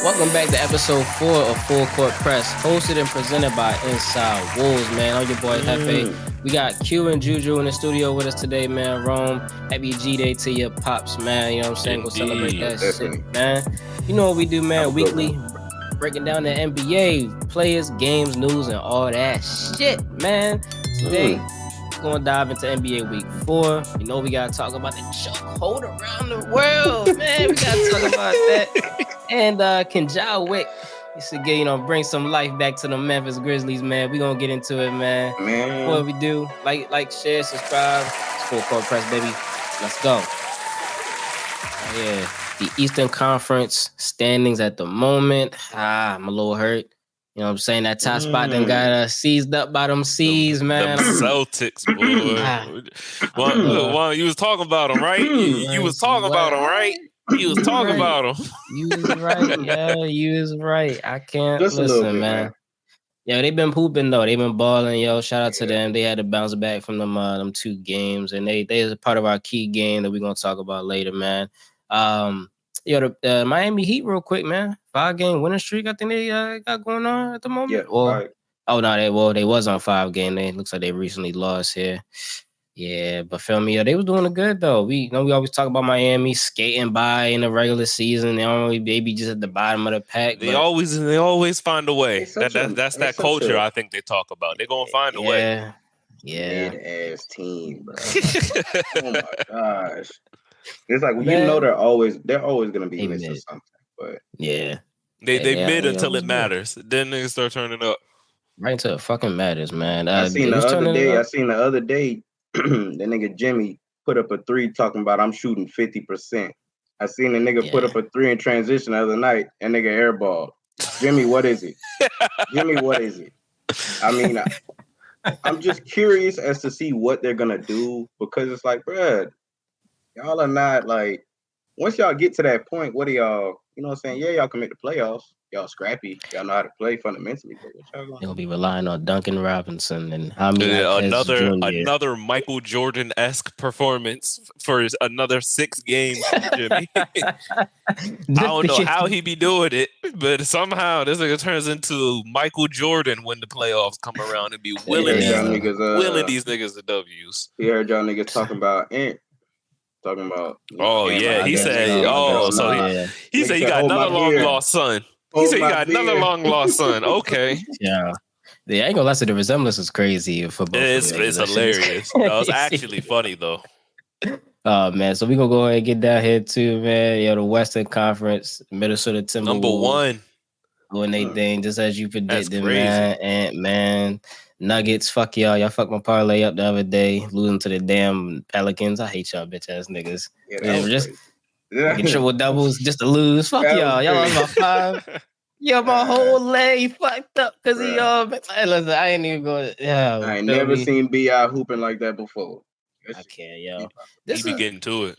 Welcome back to episode 4 of Full Court Press, hosted and presented by Inside Wolves, man. I'm your boy, Hefe. We got Q and Juju in the studio with us today, man. Rome, happy G-Day to your pops, man. You know what I'm saying? Go celebrate that shit, man. You know what we do, man. Weekly, breaking down the NBA, players, games, news, and all that shit, man. Today, we're going to dive into NBA Week 4. You know we got to talk about the chokehold around the world, man. We got to talk about that. And can Ja Wick, bring some life back to the Memphis Grizzlies, man. We gonna get into it, man. Before we do, like, share, subscribe. It's Full Court Press, baby. Let's go. Yeah, the Eastern Conference standings at the moment. I'm a little hurt. You know what I'm saying? That top spot then got seized up by them C's, man. Them Celtics, boy. Well, you was talking about them, right? You was talking about them, right? You was talking about them. You was right. Yeah, you was right. I can't just listen, man. Yeah, they've been pooping though. They've been balling, yo. Shout out to them. They had to bounce back from them 2 games, and they is a part of our key game that we're gonna talk about later, man. The Miami Heat, real quick, man. 5-game winning streak. I think they got going on at the moment. Yeah. Right. Oh no, they was on 5-game. They looks like they recently lost here. Yeah, but feel me, they was doing it good though. We always talk about Miami skating by in the regular season. They only maybe just at the bottom of the pack. They always find a way. That's that culture I think they talk about. They're gonna find a way. Yeah. Mid-ass team, bro. Oh my gosh. It's like they're always gonna be missing something. But yeah. They mid until it matters. Then they start turning up. Right until it fucking matters, man. I seen the other day. The nigga Jimmy put up a 3 talking about I'm shooting 50%. I seen the nigga put up a 3 in transition the other night and nigga airballed. Jimmy, what is it? Jimmy, what is it? I mean, I'm just curious as to see what they're gonna do because it's like, bruh, y'all are not like once y'all get to that point, what are y'all, you know what I'm saying? Yeah, y'all can make the playoffs. Y'all scrappy. Y'all know how to play fundamentally. They're gonna be relying on Duncan Robinson and another Michael Jordan-esque performance for another 6 games. Jimmy. I don't know how he be doing it, but somehow this nigga turns into Michael Jordan when the playoffs come around and be willing these niggas the W's. He heard y'all niggas talking about Ant. Talking about. He said you got another long lost son. He said you got another long lost son. Okay. Yeah. I ain't gonna lie to the resemblance is crazy for both. It's hilarious. No, it's actually funny though. Oh man, so we gonna go ahead and get down here too, man. The Western Conference, Minnesota Timberwolves. Number 1. Doing they thing, just as you predicted, man. And man, Nuggets, fuck y'all. Y'all fucked my parlay up the other day, losing to the damn Pelicans. I hate y'all bitch ass niggas. Get triple doubles just to lose. Fuck y'all. Y'all lost by 5. Yo, my whole leg fucked up because of y'all. Listen, I ain't even going. Yeah, I ain't never seen B.I. hooping like that before. I can't, yo. He be getting to it.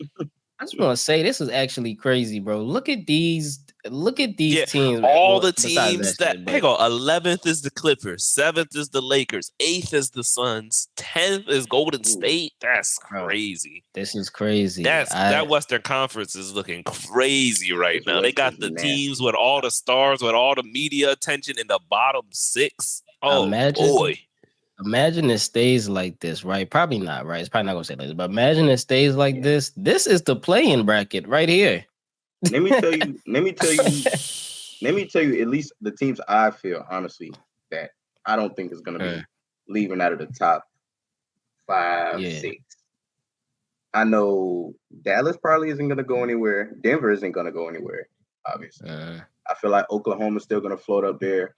I just want to say this is actually crazy, bro. Look at these teams. All the teams that hang on. 11th is the Clippers, 7th is the Lakers, 8th is the Suns, 10th is Golden State. That's crazy. This is crazy. That Western Conference is looking crazy right now. They got the teams with all the stars, with all the media attention in the bottom 6. Oh boy. Imagine it stays like this, right? Probably not, right? It's probably not gonna stay like this, but imagine it stays like this. This is the play-in bracket right here. Let me tell you, at least the teams I feel, honestly, that I don't think is gonna be leaving out of the top 5, 6. I know Dallas probably isn't gonna go anywhere. Denver isn't gonna go anywhere, obviously. I feel like Oklahoma's still gonna float up there,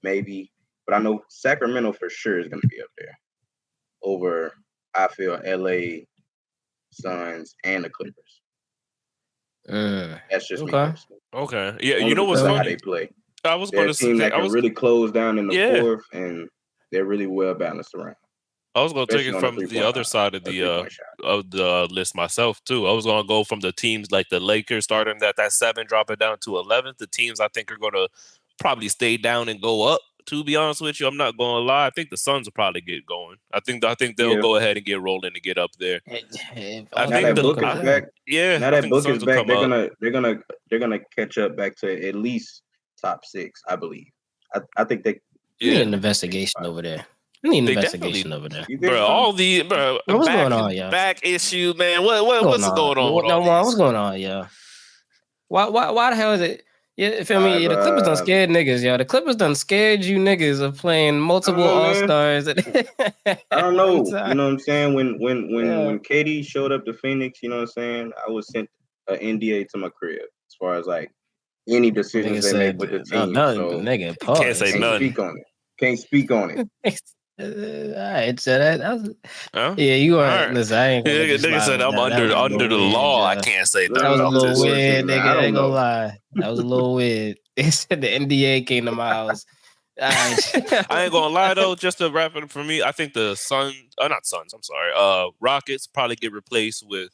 maybe. But I know Sacramento for sure is going to be up there over, I feel, LA, Suns, and the Clippers. That's just me personally. Okay. Yeah, you know what's funny? How they play. I was going to say that can really close down in the 4th, and they're really well balanced around. I was going to take it from the other side of the list myself too. I was going to go from the teams like the Lakers starting at that 7, dropping down to 11th. The teams I think are going to probably stay down and go up to be honest with you, I'm not going to lie. I think the Suns will probably get going. I think they'll go ahead and get rolling to get up there. Now that Book is back, they're gonna catch up back to at least top 6, I believe. I think they need an investigation over there. We need an investigation over there. Bro, all the what's going on, yeah? Back issue, man. What's going on? What's going on, yeah? Why the hell is it? Yeah, feel me? The Clippers done scared niggas, yo. The Clippers done scared you niggas of playing multiple All-Stars. I don't know. You know what I'm saying? When Katie showed up to Phoenix, you know what I'm saying? I was sent an NDA to my crib as far as like any decisions they make with the team. Nigga, pause. Can't say nothing. Can't speak on it. All right, so that was yeah. You are. Right. Listen, I ain't. Nigga said I'm under the law. I can't say that. That was a little weird, nigga. I ain't gonna lie. That was a little weird. They said the NDA came to my house. I ain't gonna lie though. Just to wrap it up for me, I think the Rockets probably get replaced with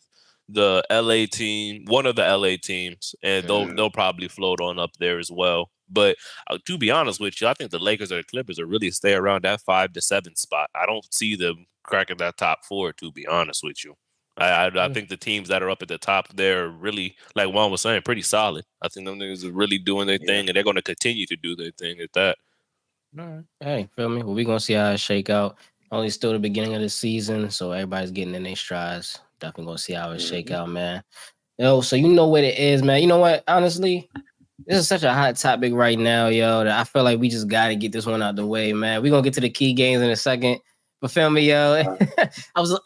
the LA team, one of the LA teams, and they'll probably float on up there as well. But to be honest with you, I think the Lakers or the Clippers will really stay around that 5 to 7 spot. I don't see them cracking that top 4, to be honest with you. I think the teams that are up at the top there are really, like Juan was saying, pretty solid. I think them niggas are really doing their thing, and they're going to continue to do their thing at that. All right. Hey, feel me? Well, we're going to see how it shake out. Only still the beginning of the season, so everybody's getting in their strides. Definitely going to see how it shake out, man. Yo, so you know what it is, man. You know what? Honestly, this is such a hot topic right now, yo, that I feel like we just got to get this one out the way, man. We're going to get to the key games in a second. But feel me, yo, I was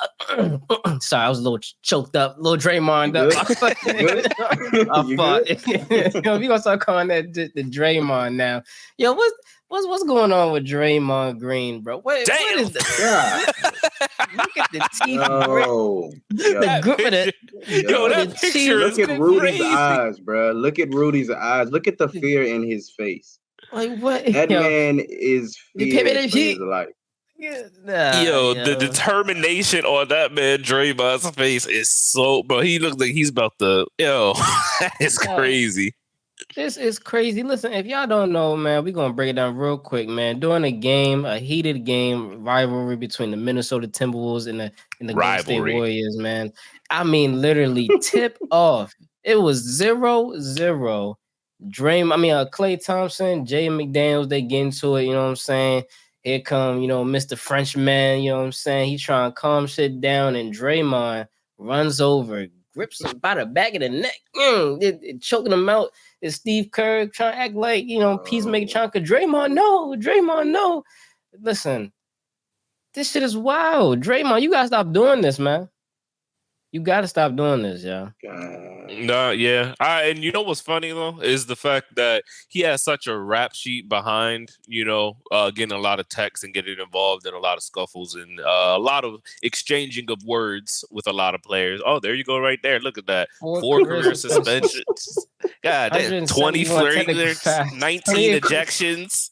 sorry, I was a little choked up, a little Draymond up. I fought. We going to start calling that the Draymond now. Yo, what's going on with Draymond Green, bro? What is that? Look at the teeth. That picture Look at Rudy's eyes, bro. Look at Rudy's eyes. Look at the fear in his face. Like what? That man is feared for his life. The determination on that man Draymond's face is so, bro. He looks like he's about to, it's crazy. This is crazy. Listen, if y'all don't know, man, we're going to break it down real quick, man. During a heated game rivalry between the Minnesota Timberwolves and the Golden State Warriors, man. I mean, literally tip off. It was 0-0. Klay Thompson, Jay McDaniels, they get into it, you know what I'm saying? Here come, Mr. Frenchman, you know what I'm saying? He trying to calm shit down, and Draymond runs over, grips him by the back of the neck, choking him out. Is Steve Kerr trying to act like, peacemaker trying to Draymond, no. Listen, this shit is wild. Draymond, you gotta stop doing this, man. You gotta stop doing this, yo. No, yeah. And you know what's funny though is the fact that he has such a rap sheet behind, getting a lot of texts and getting involved in a lot of scuffles and a lot of exchanging of words with a lot of players. Oh, there you go, right there. Look at that. 4 career suspensions. God, 20 flirting, 19 ejections.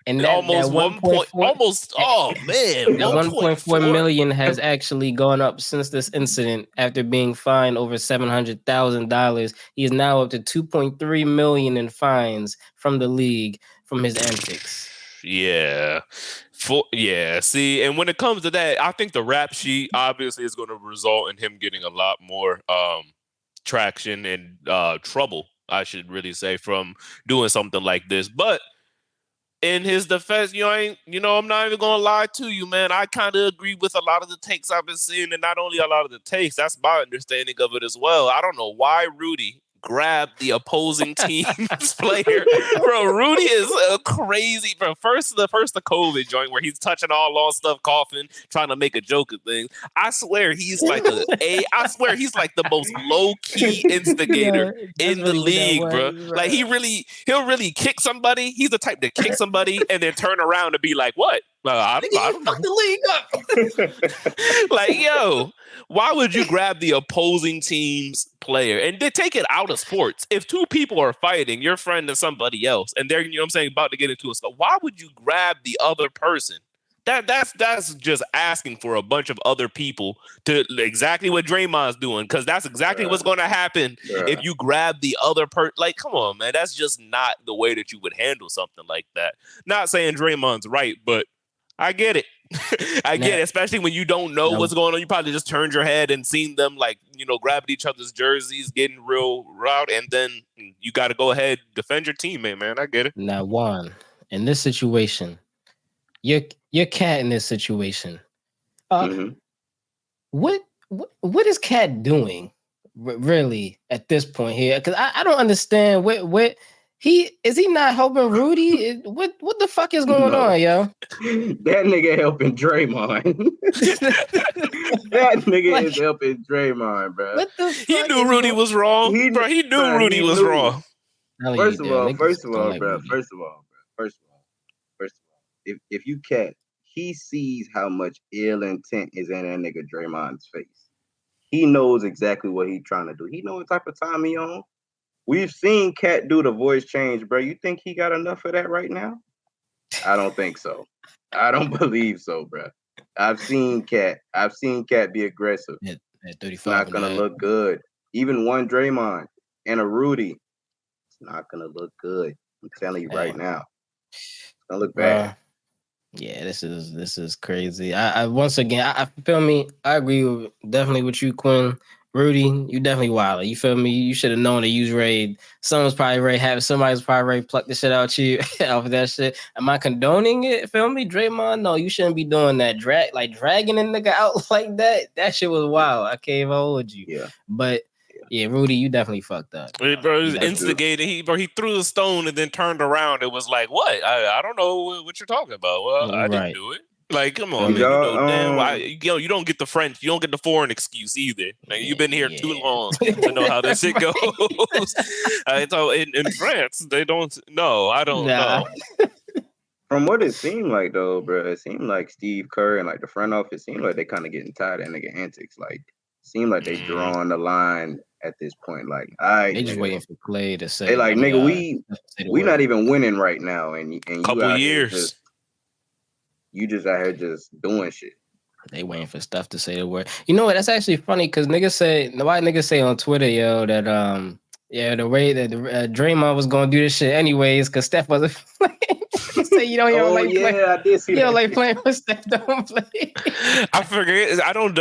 And that, almost that 1.4 million has actually gone up since this incident after being fined over $700,000. He is now up to 2.3 million in fines from the league from his antics. Yeah. See, and when it comes to that, I think the rap sheet obviously is going to result in him getting a lot more traction and trouble, I should really say, from doing something like this. But in his defense, I'm not even gonna lie to you, man. I kind of agree with a lot of the takes I've been seeing, and not only a lot of the takes, that's my understanding of it as well. I don't know why Rudy grabbed the opposing team's player. Bro, Rudy is a crazy, bro. First the COVID joint where he's touching all on stuff, coughing, trying to make a joke of things. I swear he's like the most low-key instigator in the league, bro. Like he'll really kick somebody. He's the type to kick somebody and then turn around and be like, what? I don't know. Fuck the league up. Like, yo, why would you grab the opposing team's player? And they take it out of sports. If 2 people are fighting, your friend and somebody else, and they're, about to get into a scuffle, why would you grab the other person That's just asking for a bunch of other people to exactly what Draymond's doing, because that's exactly what's going to happen if you grab the other Like, come on, man, that's just not the way that you would handle something like that. Not saying Draymond's right, but I get it. I get it, especially when you don't know what's going on. You probably just turned your head and seen them, like, grabbing each other's jerseys, getting real route, and then you got to go ahead, defend your teammate, man. I get it. Now, Juan, in this situation, your Cat in this situation, what is Cat doing really at this point here? Because I don't understand what he not helping Rudy. What the fuck is going on, yo? That nigga helping Draymond. That nigga is helping Draymond, bro. What the fuck? He knew Rudy was wrong, bro. He knew Rudy was wrong. First of all, bro. If you Cat, he sees how much ill intent is in that nigga Draymond's face. He knows exactly what he's trying to do. He knows what type of time he on. We've seen Cat do the voice change, bro. You think he got enough of that right now? I don't think so. I don't believe so, bro. I've seen Cat be aggressive. At 35, it's not gonna look good. Even one Draymond and a Rudy, it's not gonna look good. I'm telling you right now. It's gonna look bad. Yeah, this is crazy. I once again, I feel me. I agree definitely with you, Quinn. Rudy, you definitely wild. You feel me? You should have known to use raid. Someone's probably ready have somebody's probably ready pluck the shit out you off of that shit. Am I condoning it? Feel me, Draymond? No, you shouldn't be doing that. Dragging a nigga out like that. That shit was wild. I can't even hold you. Yeah. But yeah, Rudy, you definitely fucked up. Bro, he was instigating. He threw the stone and then turned around. It was like, what? I don't know what you're talking about. Well, I didn't do it. Like, come on, man. You don't get the French, you don't get the foreign excuse either. Like, you've been here too long to know how this shit goes. So in France, they don't. No, I don't know. From what it seemed like, though, bro, it seemed like Steve Kerr and like the front office seemed like they kind of getting tired of nigga antics. Like, seemed like they drawing the line at this point. Like, they just waiting for Clay to say. They like, nigga, we not even winning right now, and couple years. You just out here just doing shit. They waiting for stuff to say the word. You know what? That's actually funny because niggas say on Twitter, yo, that the way that Draymond was gonna do this shit anyways because Steph wasn't playing. Say you don't like playing. I did see that. You don't like playing with Steph. Don't play. I forget. I don't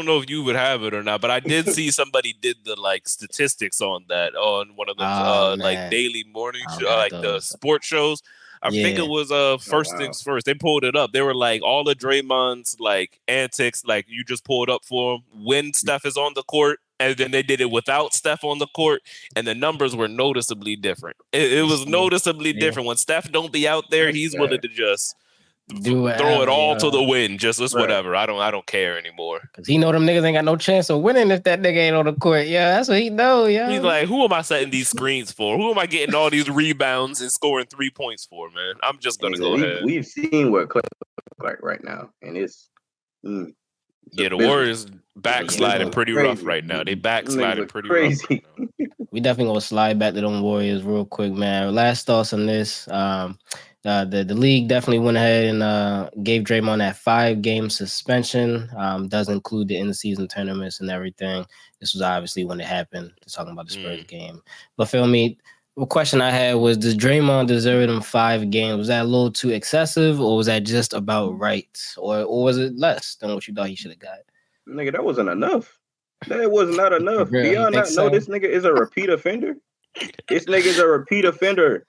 know if you would have it or not, but I did see somebody did the like statistics on that on one of those like daily morning the sports shows. I think it was first things first. They pulled it up. They were like all of Draymond's like antics, like you just pulled up for him when Steph is on the court, and then they did it without Steph on the court, and the numbers were noticeably different. It was noticeably different when Steph don't be out there. He's willing to just throw it all to the wind. Just whatever. I don't care anymore. Cause he know them niggas ain't got no chance of winning if that nigga ain't on the court. Yeah, that's what he know. Yeah, he's like, who am I setting these screens for? Who am I getting all these rebounds and scoring 3 points for? Man, I'm just gonna go ahead. We've seen what Clay looks like right now, and it's the Warriors backsliding pretty rough right now. They backsliding pretty crazy. Rough. We definitely gonna slide back to them Warriors real quick, man. Last thoughts on this. The league definitely went ahead and gave Draymond that 5-game suspension. Does include the in-season tournaments and everything. This was obviously when it happened. Talking about the Spurs game. But feel me, the question I had was, does Draymond deserve them 5 games? Was that a little too excessive, or was that just about right? Or was it less than what you thought he should have got? Nigga, that wasn't enough. That was not enough. Beyond that, no, this nigga is a repeat offender. This nigga is a repeat offender.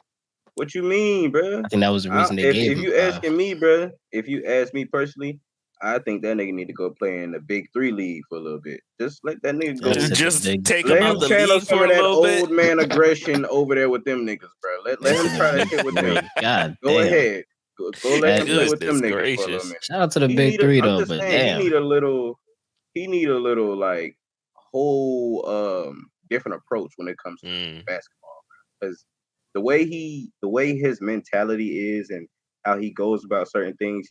What you mean, bro? I think that was the reason they gave him. If you asking me, bro, if you ask me personally, I think that nigga need to go play in the Big 3 league for a little bit. Just let that nigga go. Just take him out the league for a little bit. Old man aggression over there with them niggas, bro. Let him try that shit with them. God, go ahead. Go let him play with them niggas for a little minute. Shout out to the Big 3 though, but damn. He need a little like whole different approach when it comes to basketball, because the way his mentality is and how he goes about certain things,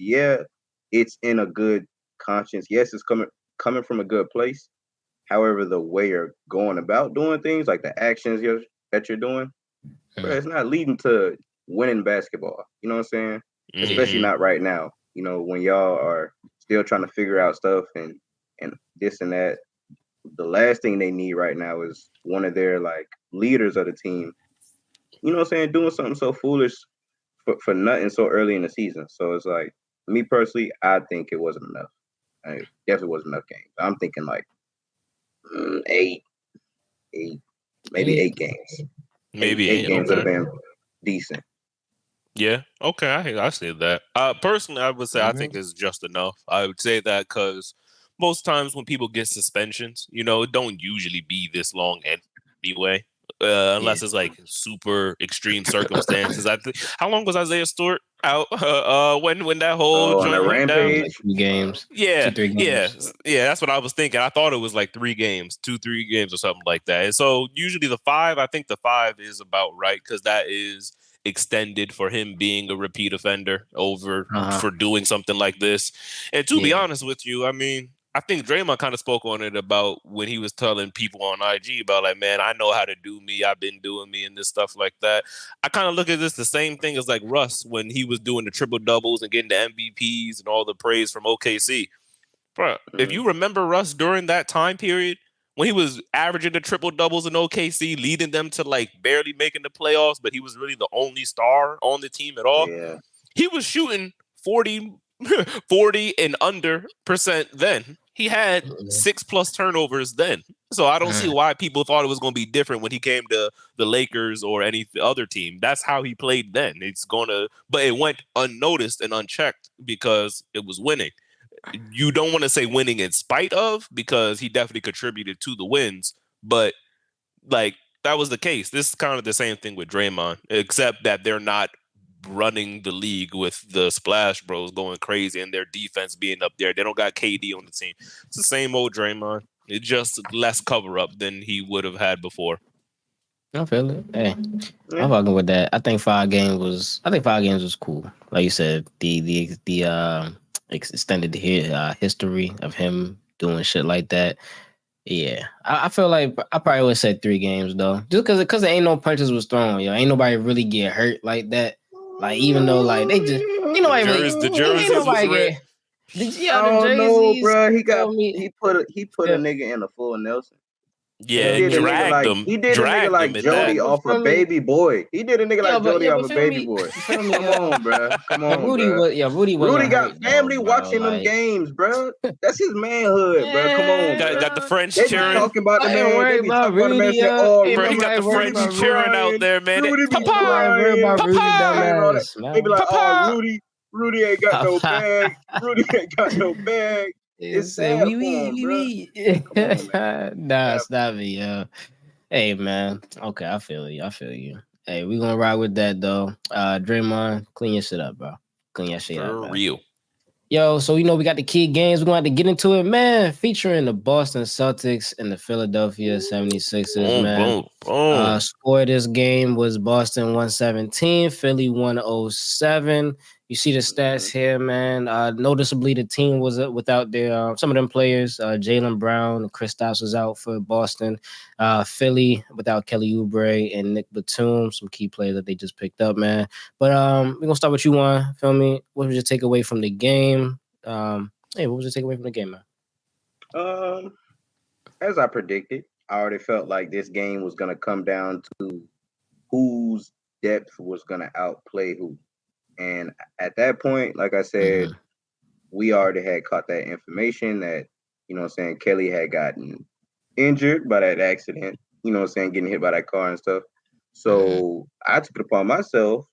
it's in a good conscience. Yes, it's coming from a good place. However, the way you're going about doing things, like the actions that you're doing, bro, it's not leading to winning basketball. You know what I'm saying? Especially not right now. you know, when y'all are still trying to figure out stuff and this and that, the last thing they need right now is one of their like leaders of the team, you know what I'm saying, doing something so foolish for nothing so early in the season. So it's like, me personally, I think it wasn't enough. It definitely wasn't enough games. I'm thinking like eight, maybe 8 games. Maybe eight games would okay. have been decent. Yeah, okay, I see that. Personally, I would say I think it's just enough. I would say that because most times when people get suspensions, you know, it don't usually be this long anyway, unless it's like super extreme circumstances. How long was Isaiah Stewart out when that whole joint went down? Rampage? 3 games. Yeah, 2-3 games. yeah. That's what I was thinking. I thought it was like 3 games, 2-3 games or something like that. And so usually the 5, I think the 5 is about right because that is extended for him being a repeat offender for doing something like this. And to be honest with you, I mean, I think Draymond kind of spoke on it about when he was telling people on IG about like, man, I know how to do me. I've been doing me and this stuff like that. I kind of look at this the same thing as like Russ when he was doing the triple doubles and getting the MVPs and all the praise from OKC. Bro, if you remember Russ during that time period, when he was averaging the triple doubles in OKC, leading them to like barely making the playoffs, but he was really the only star on the team at all. Yeah. He was shooting 40 and under % then. He had 6+ turnovers then. So I don't see why people thought it was going to be different when he came to the Lakers or any other team. That's how he played then. But it went unnoticed and unchecked because it was winning. You don't want to say winning in spite of, because he definitely contributed to the wins, but like that was the case. This is kind of the same thing with Draymond, except that they're not running the league with the Splash Bros going crazy and their defense being up there. They don't got KD on the team. It's the same old Draymond. It's just less cover up than he would have had before. I feel it. Hey, I'm fucking with that. I think 5 games was cool. Like you said, the extended history of him doing shit like that. Yeah, I feel like I probably would have said 3 games though, just because there ain't no punches was thrown. Yo, ain't nobody really get hurt like that. Like even though like they just ain't nobody the jerseys was red. I don't know, bro. He put a nigga in a full Nelson. Yeah, he dragged him. He did a nigga like Jody off a baby boy. He did a nigga like Jody off a baby boy. Come on, bro. Come on, Rudy got family watching them games, bro. That's his manhood, bro. Come on, got the French cheering. Talking about the man. They be talking about the man. Bro, he got the French cheering out there, man. Rudy be They be like, oh, Rudy ain't got no bag. Rudy ain't got no bag. It's sad for him, bro. Nah, stop me, yo. Hey, man. Okay, I feel you. Hey, we gonna ride with that though. Draymond, clean your shit up, bro. Clean your shit up, for real. Yo, so we got the key games. We're gonna have to get into it, man. Featuring the Boston Celtics and the Philadelphia 76ers, man. Score of this game was Boston 117, Philly 107. You see the stats here, man. Noticeably, the team was without their some of them players. Jaylen Brown, Kristaps was out for Boston. Philly without Kelly Oubre and Nick Batum, some key players that they just picked up, man. But we're gonna start with you, Juan. Feel me? What was your takeaway from the game? What was your takeaway from the game, man? As I predicted, I already felt like this game was gonna come down to whose depth was gonna outplay who. And at that point, like I said, we already had caught that information that, you know what I'm saying, Kelly had gotten injured by that accident, you know what I'm saying, getting hit by that car and stuff. So I took it upon myself.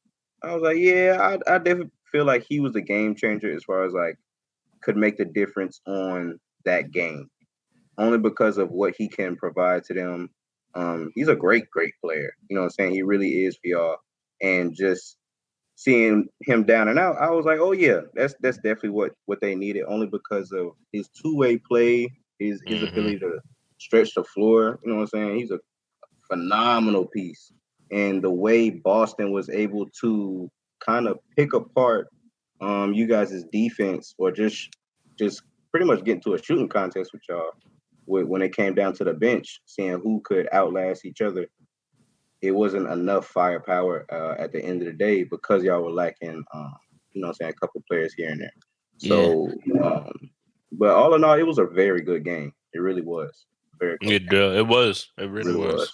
I was like, yeah, I definitely feel like he was a game changer as far as like could make the difference on that game. Only because of what he can provide to them. He's a great player. You know what I'm saying? He really is for y'all. And just seeing him down and out, I was like, oh yeah, that's definitely what they needed, only because of his two-way play, his ability to stretch the floor. You know what I'm saying? He's a phenomenal piece. And the way Boston was able to kind of pick apart you guys' defense, or just pretty much get into a shooting contest with y'all when it came down to the bench, seeing who could outlast each other. It wasn't enough firepower at the end of the day because y'all were lacking, you know what I'm saying, a couple players here and there. So, but all in all, it was a very good game. It really was. Very close game. It was. It really was.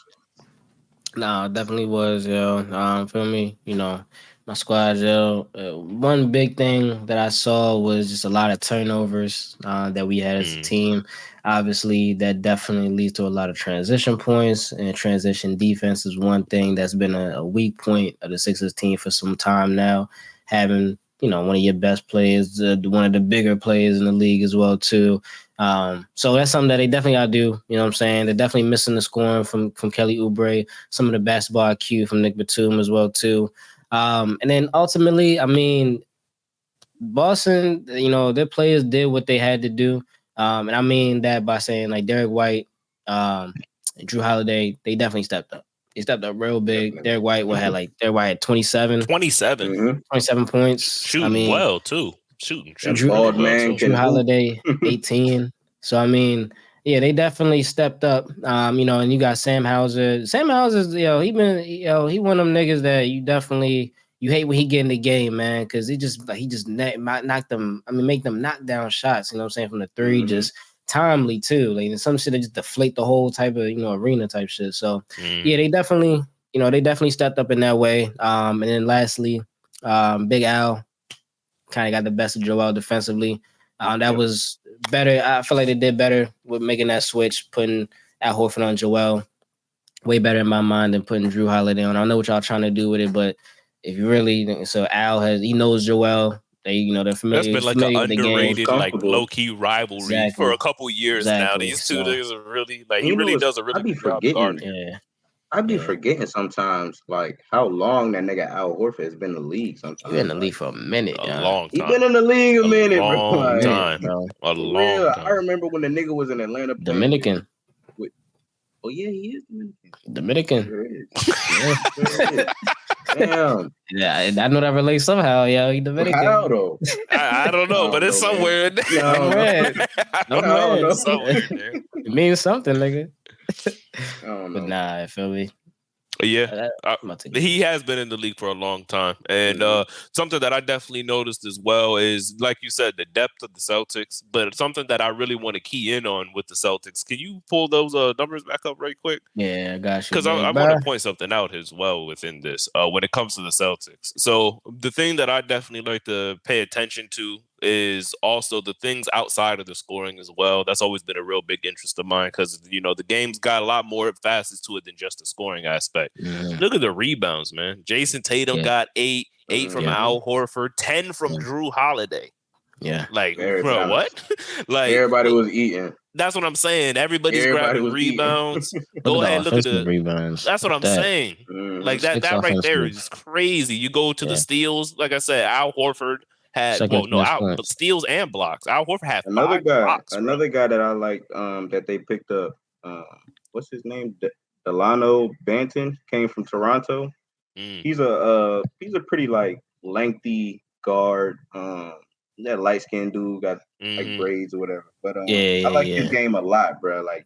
No, it definitely was, yo. Feel me? You know, my squad, yo. One big thing that I saw was just a lot of turnovers that we had as a team. Obviously, that definitely leads to a lot of transition points, and transition defense is one thing that's been a weak point of the Sixers team for some time now. Having, you know, one of your best players, one of the bigger players in the league as well, too. So that's something that they definitely gotta do. You know what I'm saying? They're definitely missing the scoring from Kelly Oubre, some of the basketball IQ from Nick Batum as well, too. And then ultimately, I mean, Boston, you know, their players did what they had to do. And I mean that by saying like Derek White, Drew Holiday, they definitely stepped up. They stepped up real big. Definitely. Derek White had 27 points. Shooting well too. Shooting Drew Holiday 18. So I mean, yeah, they definitely stepped up. You know, and you got Sam Hauser. Sam Hauser's, he one of them niggas that you hate when he get in the game, man, because he just knock them. I mean, make them knock down shots. You know what I'm saying, from the three, just timely too. Like some shit that just deflate the whole type of arena type shit. So yeah, they definitely stepped up in that way. And then lastly, Big Al kind of got the best of Joel defensively. That was better. I feel like they did better with making that switch, putting Al Horford on Joel. Way better in my mind than putting Drew Holiday on. I know what y'all trying to do with it, but if you really, so Al he knows Joel. They're familiar. That's been like an underrated, like low key rivalry for a couple years now. These two niggas are really like he really does a really good job guarding. Yeah. I'd be forgetting sometimes, like, how long that nigga Al Horford has been in the league sometimes. He's been in the league for a minute. A long time. He's been in the league a minute, bro. A long time. I remember when the nigga was in Atlanta. Dominican. Oh, yeah, he is Dominican. Sure is. Damn. Yeah, I know that relates somehow, yo. He Dominican. How, though? I don't know, but it's somewhere in there. I don't know. Somewhere in there. It means something, nigga. But nah, I feel me. Yeah, he has been in the league for a long time. And something that I definitely noticed as well is, like you said, the depth of the Celtics. But something that I really want to key in on with the Celtics. Can you pull those numbers back up right quick? Yeah, I got you. Because I want to point something out as well within this when it comes to the Celtics. So the thing that I definitely like to pay attention to is also the things outside of the scoring as well. That's always been a real big interest of mine because, the game's got a lot more facets to it than just the scoring aspect. Look at the rebounds, man. Jason Tatum got 8 from Al Horford, 10 from Drew Holiday. Yeah. Like, bro, what? Like everybody was eating. That's what I'm saying. Everybody's grabbing rebounds. Go ahead, look at the rebounds. That's what I'm saying. Like that right there is crazy. You go to the steals, like I said, Al Horford had steals and blocks. Al Horford had another guy. Blocks, another guy that I like that they picked up. What's his name? Delano Banton came from Toronto. He's a pretty like lengthy guard. That light skinned dude got like braids or whatever. But I like his game a lot, bro. Like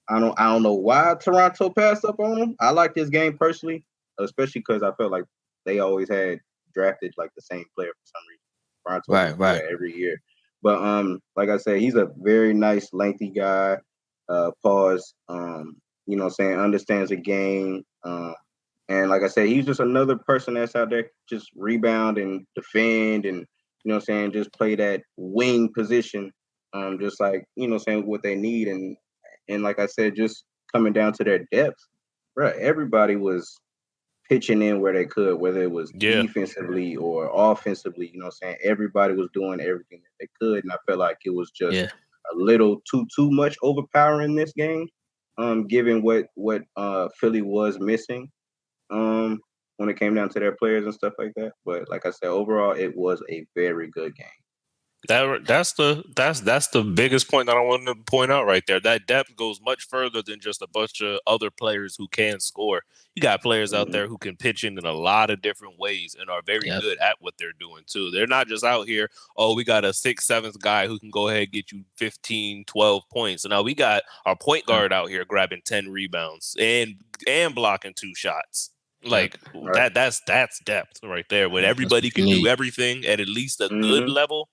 I don't know why Toronto passed up on him. I like his game personally, especially because I felt like they always had drafted like the same player for some reason. Toronto right. Every year. But like I said, he's a very nice, lengthy guy. Understands the game. And like I said, he's just another person that's out there just rebound and defend and just play that wing position. Just like, what they need. And like I said, just coming down to their depth, bro, everybody was pitching in where they could, whether it was defensively or offensively, everybody was doing everything that they could. And I felt like it was just a little too much overpowering this game, given what Philly was missing when it came down to their players and stuff like that. But like I said, overall, it was a very good game. That's the biggest point that I wanted to point out right there. That depth goes much further than just a bunch of other players who can score. You got players out there who can pitch in a lot of different ways and are very good at what they're doing too. They're not just out here, we got a 6th, 7th guy who can go ahead and get you 15, 12 points. So now we got our point guard out here grabbing 10 rebounds and blocking 2 shots. Like that's depth right there. When everybody can do everything at least a good level.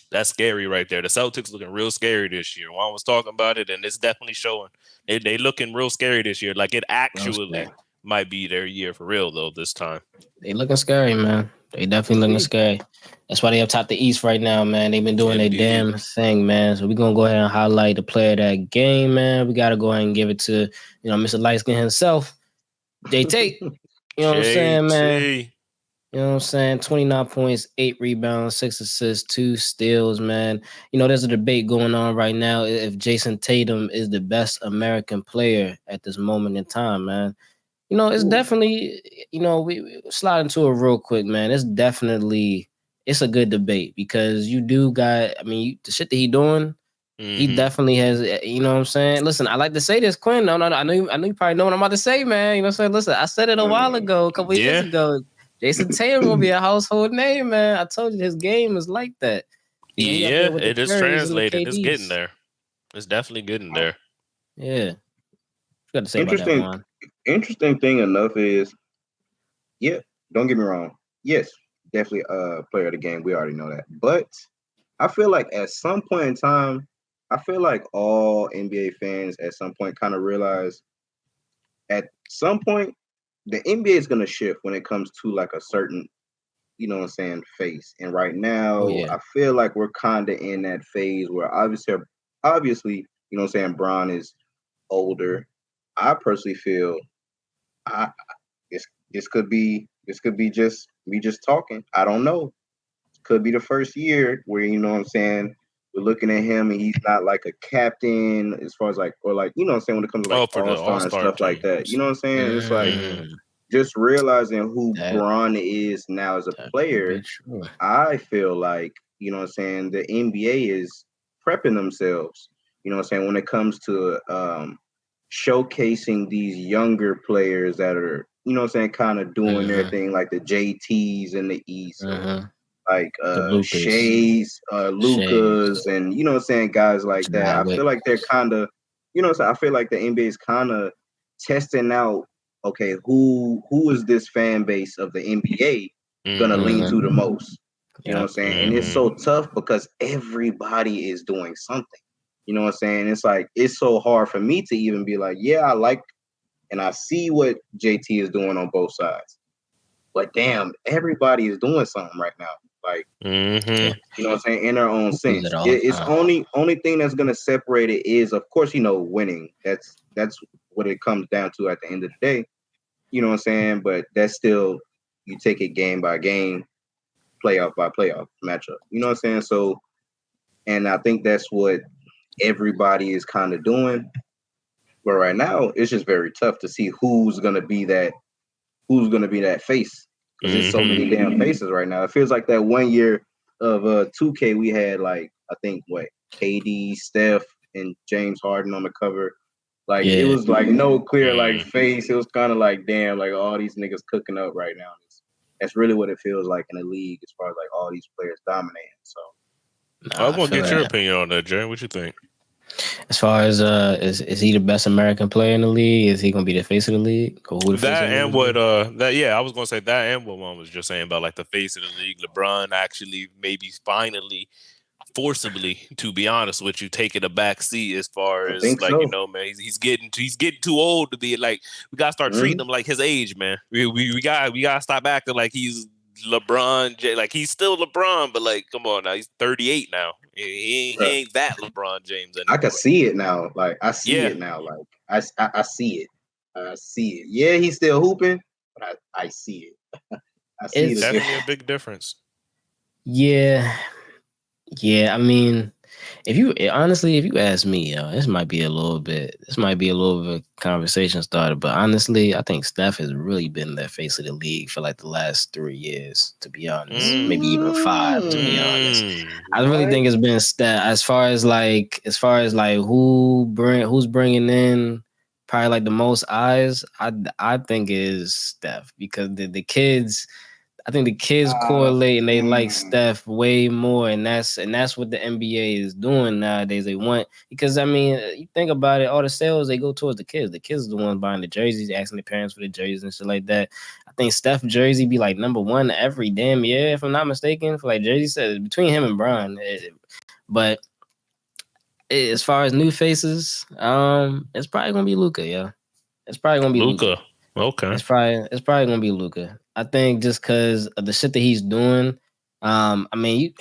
That's scary right there. The Celtics looking real scary this year. Juan was talking about it, and it's definitely showing. They looking real scary this year. Like it actually might be their year for real though this time. They looking scary, man. They definitely looking scary. That's why they up top the East right now, man. They've been doing their damn thing, man. So we're gonna go ahead and highlight the player of that game, man. We gotta go ahead and give it to, Mr. Lightskin himself, JT. You know what I'm saying, man? You know what I'm saying? 29 points, 8 rebounds, 6 assists, 2 steals, man. There's a debate going on right now if Jason Tatum is the best American player at this moment in time, man. It's definitely, we slide into it real quick, man. It's a good debate because you do got, the shit that he doing, he definitely has, you know what I'm saying? Listen, I like to say this, Quinn. No, I know you probably know what I'm about to say, man. You know what I'm saying? Listen, I said it a while ago, a couple of years ago. Jason Tatum gonna be a household name, man. I told you his game is like that. It is translated. It's getting there. It's definitely getting there. Yeah. You got to say about that, Juan. Interesting thing enough is, don't get me wrong. Yes, definitely a player of the game. We already know that. But I feel like at some point in time, I feel like all NBA fans at some point kind of realize at some point the NBA is going to shift when it comes to like a certain, phase. And right now, I feel like we're kind of in that phase where obviously, Bron is older. I personally feel this could be just me just talking. I don't know. It could be the first year where, we're looking at him and he's not like a captain as far as like, or like, when it comes to like all-star and stuff like that. You know what I'm saying? It's like just realizing who Bron is now as a player. I feel like, the NBA is prepping themselves, when it comes to showcasing these younger players that are, kind of doing their thing, like the JTs in the East, like Shays, Lucas, and guys like that. I feel like they're kind of, I feel like the NBA is kind of testing out, okay, who is this fan base of the NBA gonna lean to the most? You know what I'm saying? And it's so tough because everybody is doing something. You know what I'm saying? It's like, it's so hard for me to even be like, I like, and I see what JT is doing on both sides. But damn, everybody is doing something right now. Like, you know what I'm saying? In their own sense. It's only thing that's going to separate it is, of course, winning. That's what it comes down to at the end of the day. You know what I'm saying? But that's still, you take it game by game, playoff by playoff matchup. You know what I'm saying? So, and I think that's what everybody is kind of doing. But right now, it's just very tough to see who's gonna be that face. Because there's so many damn faces right now. It feels like that one year of 2K we had like, I think KD, Steph, and James Harden on the cover. Like it was like no clear like face. It was kind of like, damn, like all these niggas cooking up right now. That's really what it feels like in the league as far as like all these players dominating. So I want to get your opinion on that, Jay. What you think? As far as is he the best American player in the league? Is he gonna be the face of the league? I was gonna say that and what one was just saying about like the face of the league. LeBron actually maybe finally forcibly, to be honest with you, taking a back seat as far as like so. Man, he's getting too old to be like, we gotta start treating him like his age, man. We gotta stop acting like he's LeBron, like he's still LeBron, but like, come on now, he's 38 now. He ain't that LeBron James anymore. I can see it now. Like I see it now. Like I see it. I see it. Yeah, he's still hooping, but I see it. I see it's definitely a big difference. Yeah. I mean, if you ask me, this might be a little bit of a conversation starter, but honestly, I think Steph has really been the face of the league for like the last 3 years, to be honest. Maybe even 5, to be honest. I really think it's been Steph as far as like who's bringing in probably like the most eyes. I think is Steph because the kids. I think the kids correlate and they like Steph way more, and that's what the NBA is doing nowadays. They want, because I mean, you think about it, all the sales they go towards the kids. The kids are the ones buying the jerseys, asking the parents for the jerseys and shit like that. I think Steph jersey be like number one every damn year, if I'm not mistaken, for like jersey sales between him and Bron. But as far as new faces, it's probably gonna be Luka, yeah. It's probably gonna be Luka. Okay. It's probably gonna be Luka. I think just because of the shit that he's doing. I mean,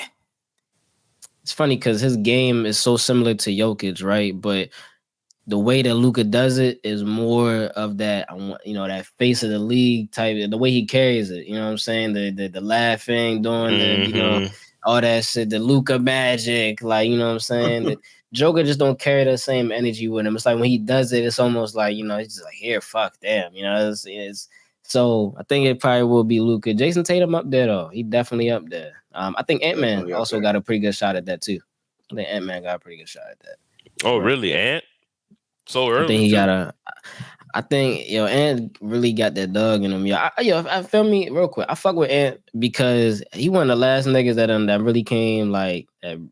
it's funny because his game is so similar to Jokic, right? But the way that Luka does it is more of that, that face of the league type. The way he carries it, you know what I'm saying? The laughing, doing the, all that shit, the Luka magic, like, you know what I'm saying? The Joker just don't carry the same energy with him. It's like when he does it, it's almost like, he's just like, here, fuck, damn, it's so I think it probably will be Luka. Jason Tatum up there though. He definitely up there. I think Ant-Man also got a pretty good shot at that too. I think Ant-Man got a pretty good shot at that. Oh, really, Ant? So early. I think he got Ant really got that dog in him. I feel me real quick. I fuck with Ant because he one of the last niggas that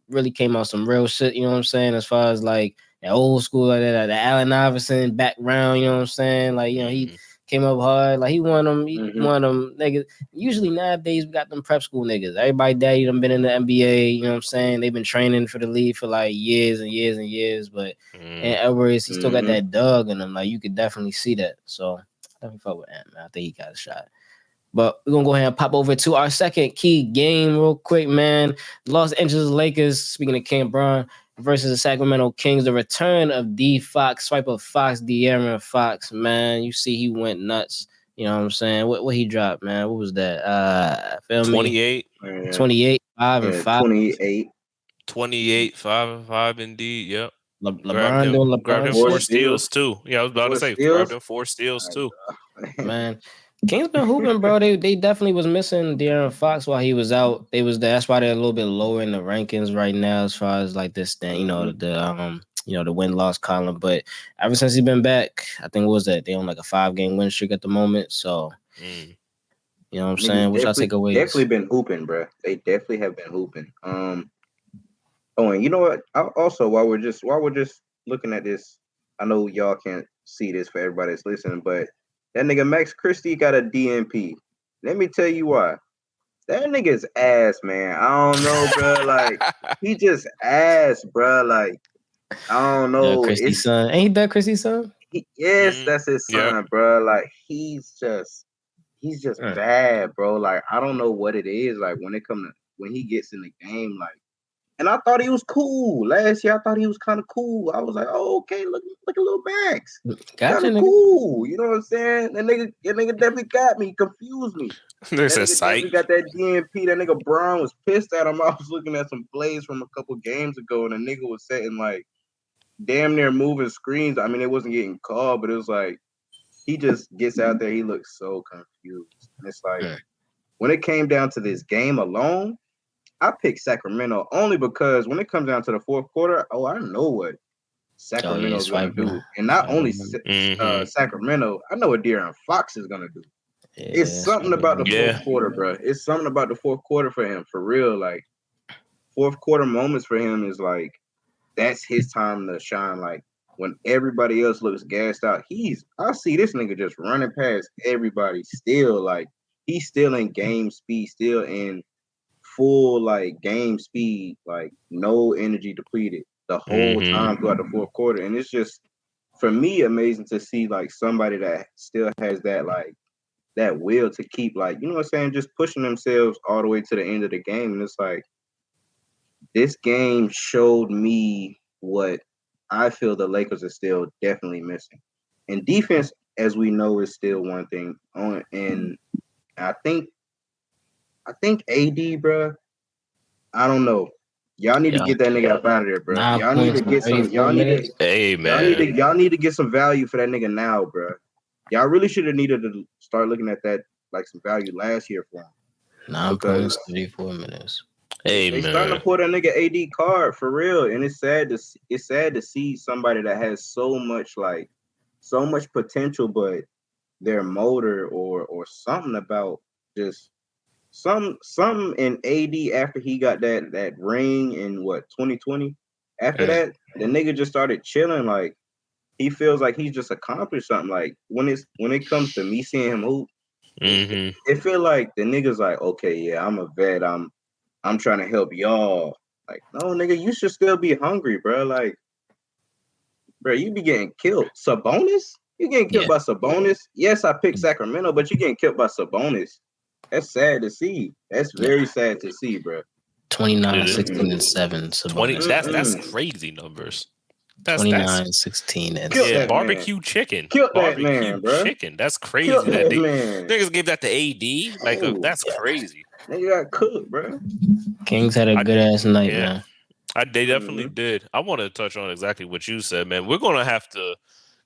really came out some real shit. You know what I'm saying? As far as like that old school, like that, the Allen Iverson background. You know what I'm saying? Like he came up hard. Like he one of them niggas. Usually nowadays we got them prep school niggas. Everybody daddy done been in the NBA. You know what I'm saying? They've been training for the league for like years and years and years. But Ant Edwards, he still got that dog in him. Like you could definitely see that. So I definitely fuck with Ant, man. I think he got a shot. But we're gonna go ahead and pop over to our second key game real quick, man. Los Angeles Lakers, speaking of Cam Brown, versus the Sacramento Kings. The return of D Fox, Swiper Fox, De'Aaron Fox, man. You see he went nuts. You know what I'm saying? What he dropped, man? What was that? 28. 28, 5 and 5. 28, 5 and 5 indeed. Yep. LeBron doing LeBron. Grabbed him 4 steals too. Yeah, I was about to say grabbed him 4 steals too. Man. Kings been hooping, bro. They definitely was missing De'Aaron Fox while he was out. That's why they're a little bit lower in the rankings right now as far as like this thing, the win-loss column. But ever since he's been back, I think what was that? They on like a 5-game win streak at the moment. So you know what I'm saying? Which I take away. Definitely been hooping, bro. They definitely have been hooping. And you know what? Also, while we're just looking at this, I know y'all can't see this for everybody that's listening, but that nigga Max Christie got a DNP. Let me tell you why. That nigga's ass, man. I don't know, bro. Like, he just ass, bro. Like, I don't know. Christie's son. Ain't he that Christie's son? Yes, that's his son, bro. Like, he's just bad, bro. Like, I don't know what it is. Like, when he gets in the game, like, and I thought he was cool. Last year, I thought he was kind of cool. I was like, oh, okay, look at little Max. Gotcha, kind of cool. You know what I'm saying? That nigga definitely got me. He confused me. There's a sight. Got that DNP. That nigga Brown was pissed at him. I was looking at some plays from a couple games ago, and the nigga was setting like damn near moving screens. I mean, it wasn't getting called, but it was like he just gets out there. He looks so confused. And it's like when it came down to this game alone, I picked Sacramento only because when it comes down to the fourth quarter, I know what Sacramento's going to do. And not only Sacramento, I know what De'Aaron Fox is going to do. Yeah, it's something about the fourth quarter, bro. It's something about the fourth quarter for him, for real. Like, fourth quarter moments for him is like, that's his time to shine. Like, when everybody else looks gassed out, I see this nigga just running past everybody still. Like, he's still in game speed, still in full like game speed, like no energy depleted the whole time throughout the fourth quarter. And it's just, for me, amazing to see like somebody that still has that like that will to keep like, you know what I'm saying, just pushing themselves all the way to the end of the game. And it's like, this game showed me what I feel the Lakers are still definitely missing. And defense, as we know, is still one thing. And I think AD, bro, I don't know. Y'all need to get that nigga up out of there, bro. Y'all need to get some. Y'all need to get some value for that nigga now, bro. Y'all really should have needed to start looking at that like some value last year for him. 9 points, 34 minutes. They starting to put a nigga AD card for real, and it's sad to see somebody that has so much potential, but their motor or something about just some in AD after he got that ring in 2020. After that, the nigga just started chilling. Like he feels like he's just accomplished something. Like when it comes to me seeing him hoop, it feel like the nigga's like, okay, yeah, I'm a vet. I'm trying to help y'all. Like, no, nigga, you should still be hungry, bro. Like, bro, you be getting killed. Sabonis? You getting killed by Sabonis? Yes, I picked Sacramento, but you getting killed by Sabonis. That's sad to see. That's very sad to see, bro. 29, 16, and 7. 20. That's crazy numbers. That's 29, 16, and 7. Barbecue chicken. Killed barbecue that man, bro. Chicken. That's crazy. Niggas gave that to AD. Like, that's crazy. They got cooked, bro. Kings had a good ass night, man. They definitely did. I want to touch on exactly what you said, man. We're gonna have to,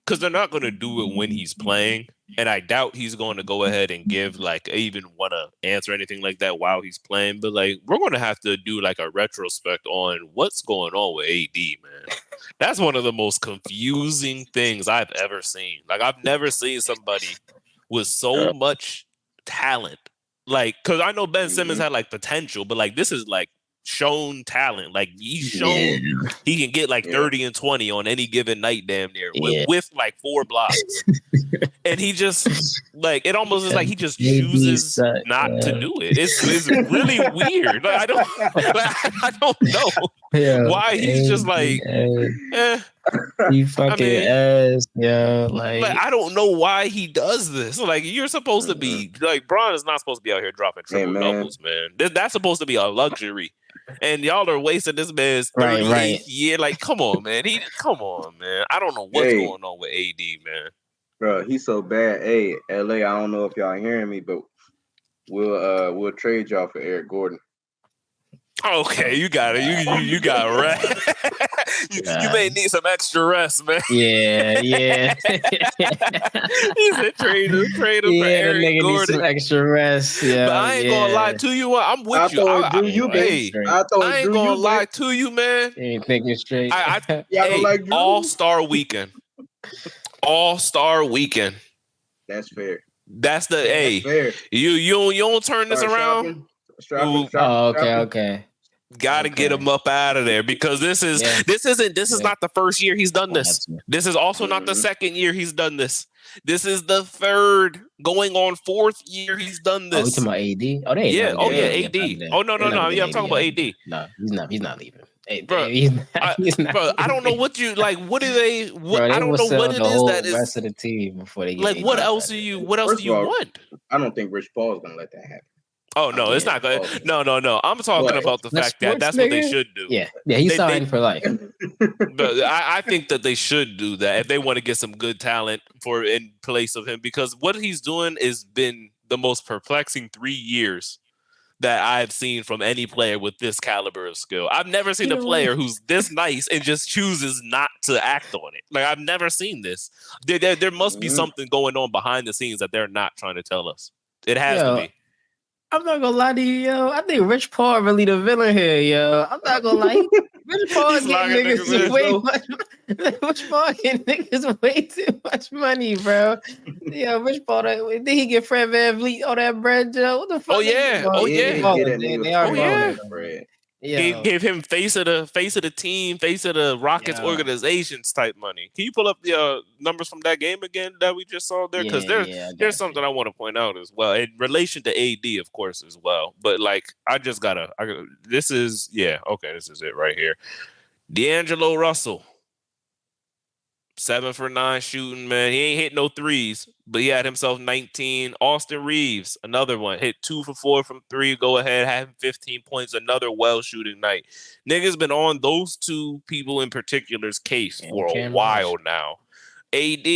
because they're not gonna do it when he's playing, and I doubt he's going to go ahead and give even want to answer anything like that while he's playing. But like, we're gonna have to do like a retrospect on what's going on with AD, man. That's one of the most confusing things I've ever seen. Like, I've never seen somebody with so much talent. Like, because I know Ben Simmons had like potential, but like this is like shown talent. Like he's shown he can get like 30 and 20 on any given night, damn near, with like 4 blocks. And he just like, it almost is like he just chooses not to do it. It's really weird. Like I don't know why he's just like you fucking ass, yo. Like I don't know why he does this. Like, you're supposed to be like, Bron is not supposed to be out here dropping triple doubles, man. That's supposed to be a luxury, and y'all are wasting this man's 38th year. Like, come on, man. Come on, man. I don't know what's going on with AD, man. Bro, he's so bad. Hey, LA, I don't know if y'all hearing me, but we'll trade y'all for Eric Gordon. Okay, you got it. You got rest. You may need some extra rest, man. Yeah. He said trade him for Eric Gordon. Needs some extra rest. Yeah, but I ain't gonna lie to you. I'm with you. I ain't gonna lie to you, man. You ain't thinking straight. All-Star weekend. All-Star weekend. That's fair. That's fair. You don't turn this around. Okay. Gotta get him up out of there, because this is not the first year he's done this. This is also not the second year he's done this. This is the third, going on 4th year he's done this. Oh, we talking about AD? AD. Oh, no. Yeah, I'm talking about AD. No, he's not leaving. Hey, bro, he's not bro, I don't know what you like. What do they? I don't know what it is that is. Rest of the team before they get like. What else do you? What else do you want? I don't think Rich Paul is gonna let that happen. Oh no, it's not good. No. I'm talking about the fact that that's what they should do. Yeah, he's signed for life. But I think that they should do that if they want to get some good talent for in place of him, because what he's doing has been the most perplexing 3 years that I've seen from any player with this caliber of skill. I've never seen a player who's this nice and just chooses not to act on it. Like, I've never seen this. There must be something going on behind the scenes that they're not trying to tell us. It has to be. I'm not gonna lie to you, yo. I think Rich Paul really the villain here, yo. I'm not gonna lie. Rich Paul getting niggas way much. Rich Paul getting niggas way too much money, bro. Yo, Rich Paul, did he get Fred VanVleet all that bread, Joe? What the fuck? They are bread. He gave him face of the team, face of the Rockets organizations type money. Can you pull up the numbers from that game again that we just saw there? Because there's something I want to point out as well in relation to AD, of course, as well. But like, this is it right here. D'Angelo Russell, 7 for 9 shooting, man. He ain't hit no threes, but he had himself 19. Austin Reeves, another one, hit 2 for 4 from 3. Go ahead, having 15 points. Another well shooting night. Niggas been on those two people in particular's case for a while now. AD,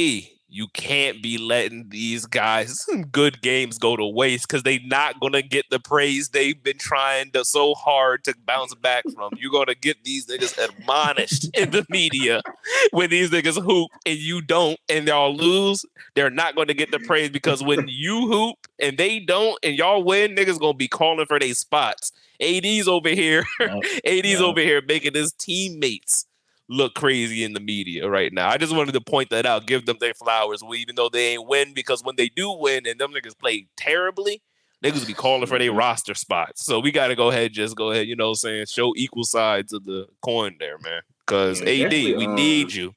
you can't be letting these guys some good games go to waste, because they not gonna get the praise they've been trying so hard to bounce back from. You're gonna get these niggas admonished in the media when these niggas hoop and you don't, and y'all lose. They're not gonna get the praise, because when you hoop and they don't and y'all win, niggas gonna be calling for their spots. AD's over here. Over here making his teammates look crazy in the media right now. I just wanted to point that out, give them their flowers, even though they ain't win, because when they do win and them niggas play terribly, niggas be calling for their roster spots. So we got to go ahead, you know what I'm saying, show equal sides of the coin there, man. Because AD, we need you.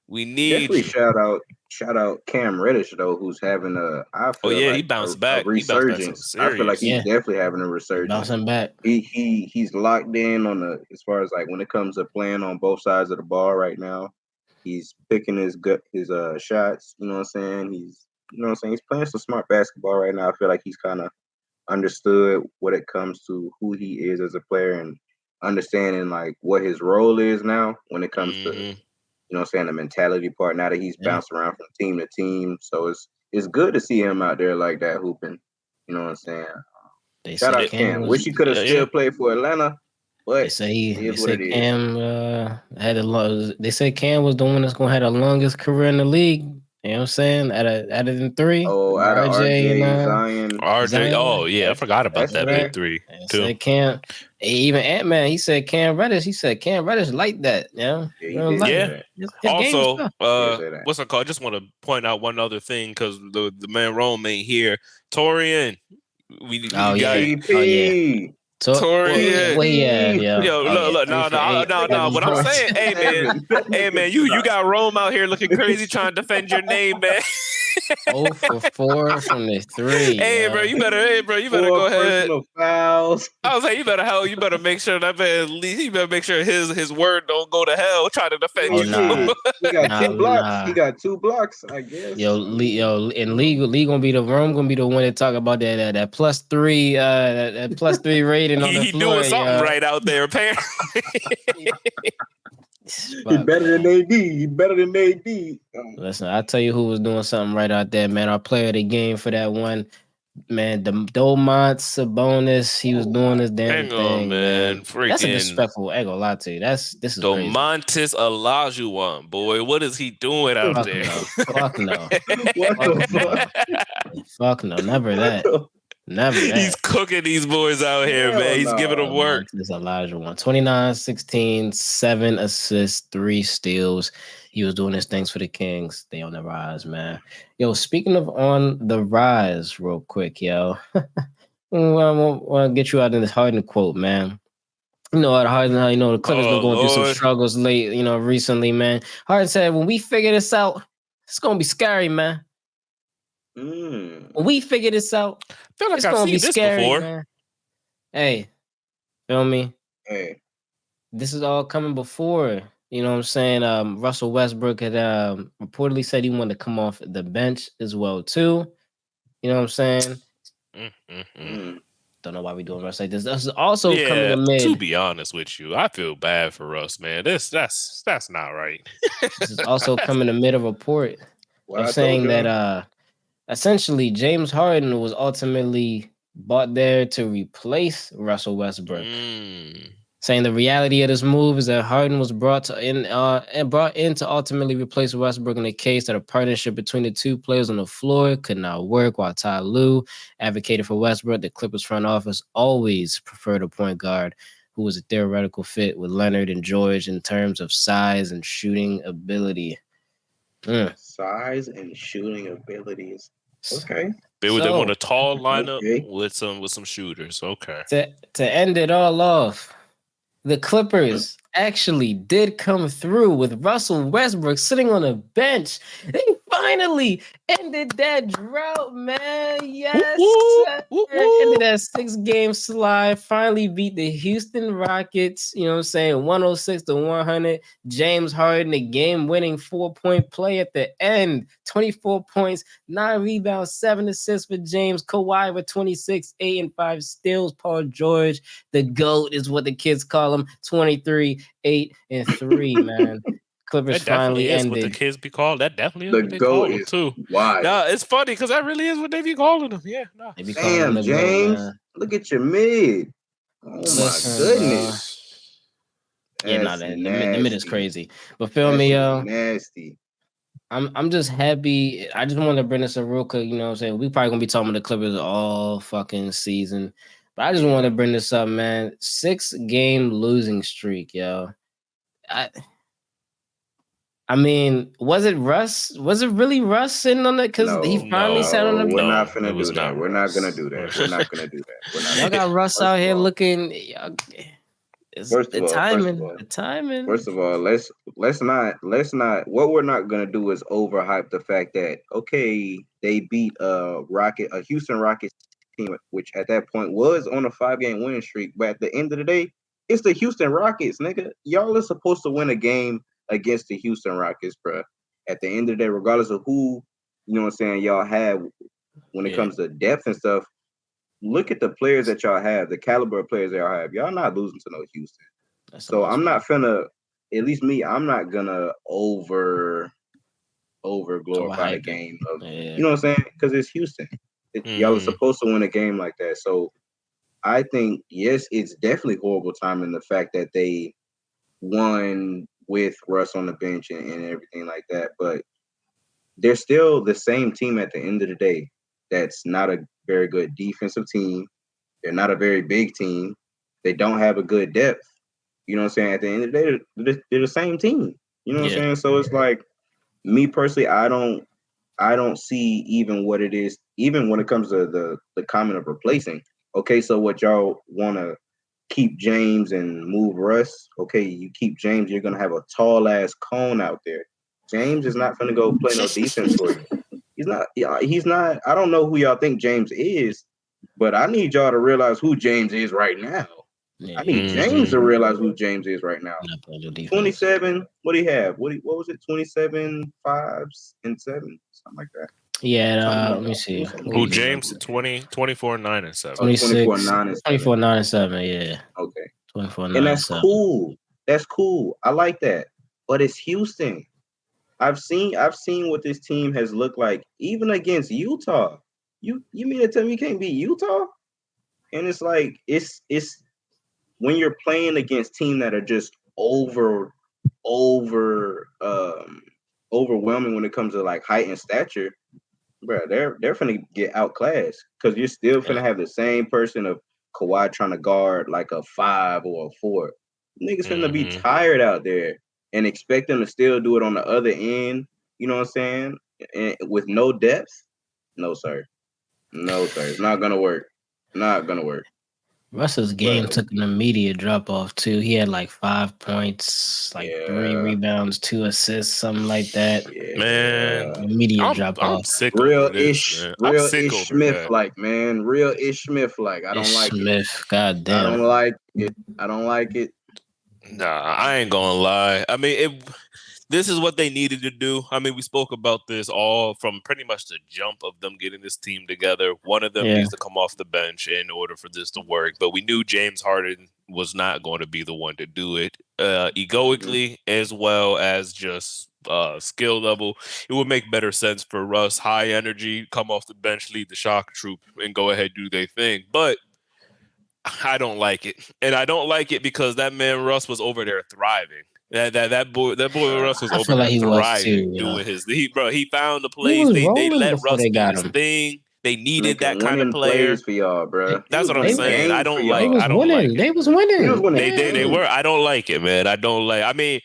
We need definitely you. Shout out Cam Reddish though, who's having he bounced back. a resurgence. I feel like he's definitely having a resurgence. Bouncing back. He's locked in on as far as like when it comes to playing on both sides of the ball right now. He's picking his shots. You know what I'm saying? He's playing some smart basketball right now. I feel like he's kind of understood when it comes to who he is as a player and understanding like what his role is now when it comes to. You know what I'm saying, the mentality part, now that he's bounced around from team to team. So it's good to see him out there like that hooping. You know what I'm saying? Shout out Cam. Wish he could have still played for Atlanta, but they say Cam had they say Cam was the one that's gonna have the longest career in the league. You know what I'm saying? Out of them three. Oh, out of RJ and RJ. Zion. Oh, yeah. I forgot about that big three. Said Cam. Even Ant-Man, he said Cam Reddish. He said Cam Reddish like that. Yeah. Also, what's it called? I just want to point out one other thing because the man Rome ain't here. Torian. We got EP. Torian. Look. No. What I'm saying, hey man, you got Rome out here looking crazy trying to defend your name, man. 0 for 4 from the 3. Hey, bro, you better go ahead. Fouls. I was like, you better make sure that man at least he better make sure his word don't go to hell trying to defend you. Nah. He got 2 blocks. Nah. He got 2 blocks, I guess. In league gonna be the Rome gonna be the one that talk about that +3 that +3 rating on the floor. He doing something right out there, apparently. He better than AD. He better than AD. Listen, I'll tell you who was doing something right out there, man. Our player of the game for that one, man. The Domont Sabonis, he was doing his damn thing, man. That's a disrespectful. I ain't gonna lie to you. This is Domantas Olajuwon, boy. What is he doing out there? Fuck no. Fuck no. Never that. Never that. He's cooking these boys out here, man. He's giving them work. This is Olajuwon. 29, 16, 7 assists, 3 steals. He was doing his things for the Kings. They on the rise, man. Yo, speaking of on the rise, real quick, yo. I want to get you out in this Harden quote, man. You know what, Harden, the Clippers been going through some struggles recently, man. Harden said, when we figure this out, it's going to be scary, man. When we figure this out, I feel like it's I've gonna seen be this scary, before. man. Hey, feel me? Hey, this is all coming before. You know what I'm saying? Russell Westbrook had reportedly said he wanted to come off the bench as well too. You know what I'm saying? Don't know why we doing Russ like this. This is also coming amid. To be honest with you, I feel bad for Russ, man. That's not right. This is also coming amid a report of saying that essentially James Harden was ultimately brought there to replace Russell Westbrook. Saying the reality of this move is that Harden was brought in to ultimately replace Westbrook in the case that a partnership between the two players on the floor could not work. While Ty Lue advocated for Westbrook, the Clippers front office always preferred a point guard who was a theoretical fit with Leonard and George in terms of size and shooting ability. Size and shooting abilities. Okay. They were on a tall lineup with some shooters. Okay. To end it all off, the Clippers actually did come through with Russell Westbrook sitting on a bench. They finally ended that drought, man. Yes. Ended that 6-game slide. Finally beat the Houston Rockets, you know what I'm saying, 106-100. James Harden, the game-winning 4-point play at the end. 24 points, 9 rebounds, 7 assists for James. Kawhi with 26, 8 and 5 steals. Paul George, the GOAT is what the kids call him, 23, 8 and 3, man. Clippers finally ended. What the kids be called. That definitely is what they call him too. Why? No, it's funny because that really is what they be calling him. Yeah, no. Damn, James, look at your mid. Oh my goodness. Yeah, the mid is crazy. But feel me, yo. Nasty. I'm just happy. I just want to bring this up real quick. You know what I'm saying? We probably gonna be talking about the Clippers all fucking season. But I just want to bring this up, man. 6-game losing streak, yo. I mean, was it Russ? Was it really Russ sitting on it? Because he finally sat on the bench. We're not finna do that. We're not gonna do that. We're not gonna do that. Y'all got Russ out here looking. The timing. First of all, let's not. What we're not gonna do is overhype the fact that they beat a Houston Rockets team, which at that point was on a 5-game winning streak. But at the end of the day, it's the Houston Rockets, nigga. Y'all are supposed to win a game against the Houston Rockets, bro. At the end of the day, regardless of who, you know what I'm saying, y'all have when it comes to depth and stuff, look at the players that y'all have, the caliber of players that y'all have. Y'all not losing to no Houston. So I'm not finna, at least me, I'm not gonna over glorify the game of, you know what I'm saying? Because it's Houston. Y'all are supposed to win a game like that. So I think, yes, it's definitely horrible timing, the fact that they won with Russ on the bench and everything like that. But they're still the same team at the end of the day. That's not a very good defensive team. They're not a very big team. They don't have a good depth. You know what I'm saying? At the end of the day, they're the same team. You know what I'm saying? So it's like, me personally, I don't see even what it is, even when it comes to the comment of replacing. Okay, so what y'all want to keep James and move Russ? Okay, you keep James, you're going to have a tall-ass cone out there. James is not going to go play no defense for you. He's not. I don't know who y'all think James is, but I need y'all to realize who James is right now. I need James to realize who James is right now. 27. What do you have? What was it? 27, 5s, and 7, something like that. Yeah, let me see. Who James? 24, 9, and 7. 24, 9, and 7. Yeah. Okay. 24, 9, and that's 7. cool. That's cool. I like that. But it's Houston. I've seen what this team has looked like, even against Utah. You mean to tell me you can't beat Utah? And it's like it's when you're playing against teams that are just overwhelming when it comes to like height and stature, bro, they're finna get outclassed because you're still finna have the same person of Kawhi trying to guard like a 5 or a 4. Niggas finna be tired out there and expect them to still do it on the other end. You know what I'm saying? And with no depth, no sir. It's not gonna work. Russell's game took an immediate drop off too. He had like 5 points, like 3 rebounds, 2 assists, something like that. Yeah. Man, immediate drop off. I'm sick real of this, ish, man. real Ish Smith like, man. Real Ish Smith like. I don't like Smith. it. God damn. I don't like it. Nah, I ain't gonna lie. I mean, this is what they needed to do. I mean, we spoke about this all from pretty much the jump of them getting this team together. One of them needs to come off the bench in order for this to work. But we knew James Harden was not going to be the one to do it. Egoically, as well as just skill level, it would make better sense for Russ, high energy, come off the bench, lead the shock troop, and go ahead do their thing. But I don't like it, and I don't like it because that man Russ was over there thriving. That boy Russ was over there thriving, doing his. He found the plays. They let Russ do his thing. They needed that kind of player for y'all, bro. That's what I'm saying. I don't like. They was winning. They were. I don't like it, man. I don't like. I mean,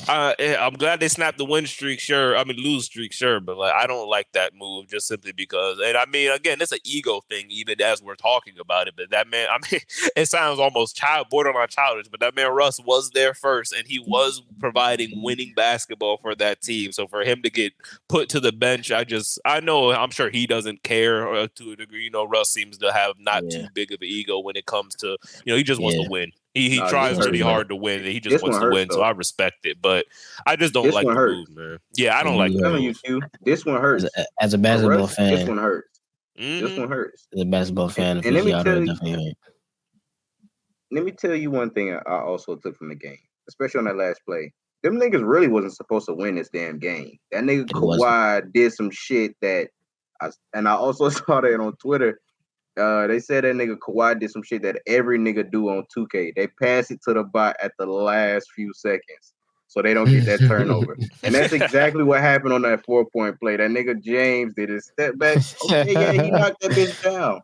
I'm glad they snapped the win streak, sure. I mean, lose streak, sure, but like I don't like that move just simply because. And I mean, again, it's an ego thing, even as we're talking about it. But that man, I mean, it sounds almost borderline childish, but that man Russ was there first, and he was providing winning basketball for that team. So for him to get put to the bench, I'm sure he doesn't care to a degree. You know, Russ seems to have not too big of an ego when it comes to, he just wants to win. He tries really hard to win, and he just wants to win. Though. So I respect it, but I just don't like the move, man. Yeah, I don't like the move. This one hurts. As a basketball fan, this one hurts. This one hurts. As a basketball fan, and let me tell you one thing I also took from the game, especially on that last play. Them niggas really wasn't supposed to win this damn game. That nigga Kawhi did some shit I also saw that on Twitter. They said that nigga Kawhi did some shit that every nigga do on 2K. They pass it to the bot at the last few seconds so they don't get that turnover. And that's exactly what happened on that 4-point play. That nigga James did his step back. Okay, yeah, he knocked that bitch down.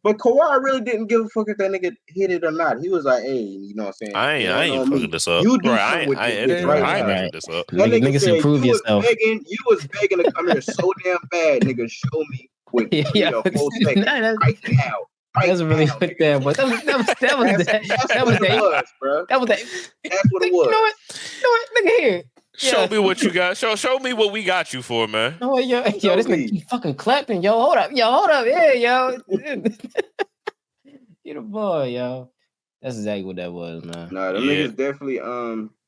But Kawhi really didn't give a fuck if that nigga hit it or not. He was like, "Hey, you know what I'm saying? I ain't fucking this up. You do Right, something with this bitch right. right I ain't now." fucking this up. That nigga Niggas said, improve yourself. You was begging to come here so damn bad, nigga. Show me with 3 or 4 seconds right now. That's really good there, but that was what it was, bro. That was that. That's what it was. You know what? Look at here. Show me what you got. Show me what we got you for, man. No, yo, this nigga keep fucking clapping. Yo, hold up. Yeah, yo. You the boy, yo. That's exactly what that was, man. Nah, them niggas definitely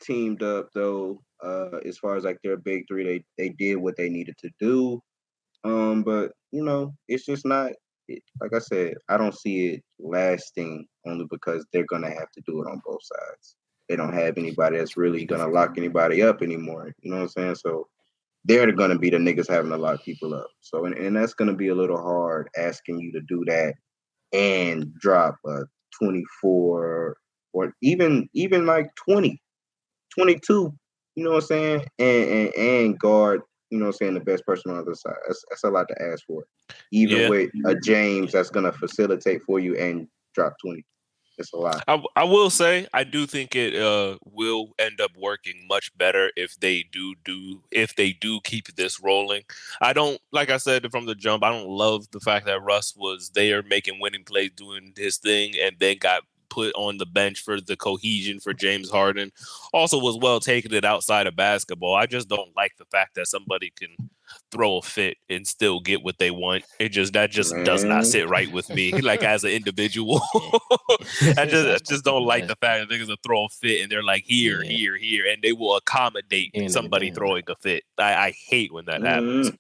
teamed up though. As far as like their big three, they did what they needed to do. But you know, it's just not. Like I said, I don't see it lasting only because they're gonna have to do it on both sides. They don't have anybody that's really gonna lock anybody up anymore. You know what I'm saying? So they're gonna be the niggas having to lock people up. So and that's gonna be a little hard asking you to do that and drop a 24 or even like 20, 22. You know what I'm saying? And guard. You know what I'm saying? The best person on the other side. That's a lot to ask for. Even with a James that's going to facilitate for you and drop 20. It's a lot. I will say, I do think it will end up working much better if they do keep this rolling. I don't, like I said from the jump, I don't love the fact that Russ was there making winning plays, doing his thing, and then got put on the bench for the cohesion for James Harden. Also was well taking it outside of basketball. I just don't like the fact that somebody can throw a fit and still get what they want. That just does not sit right with me. Like as an individual, I just don't like the fact that niggas will throw a fit and they're like here, and they will accommodate somebody throwing a fit. I hate when that happens.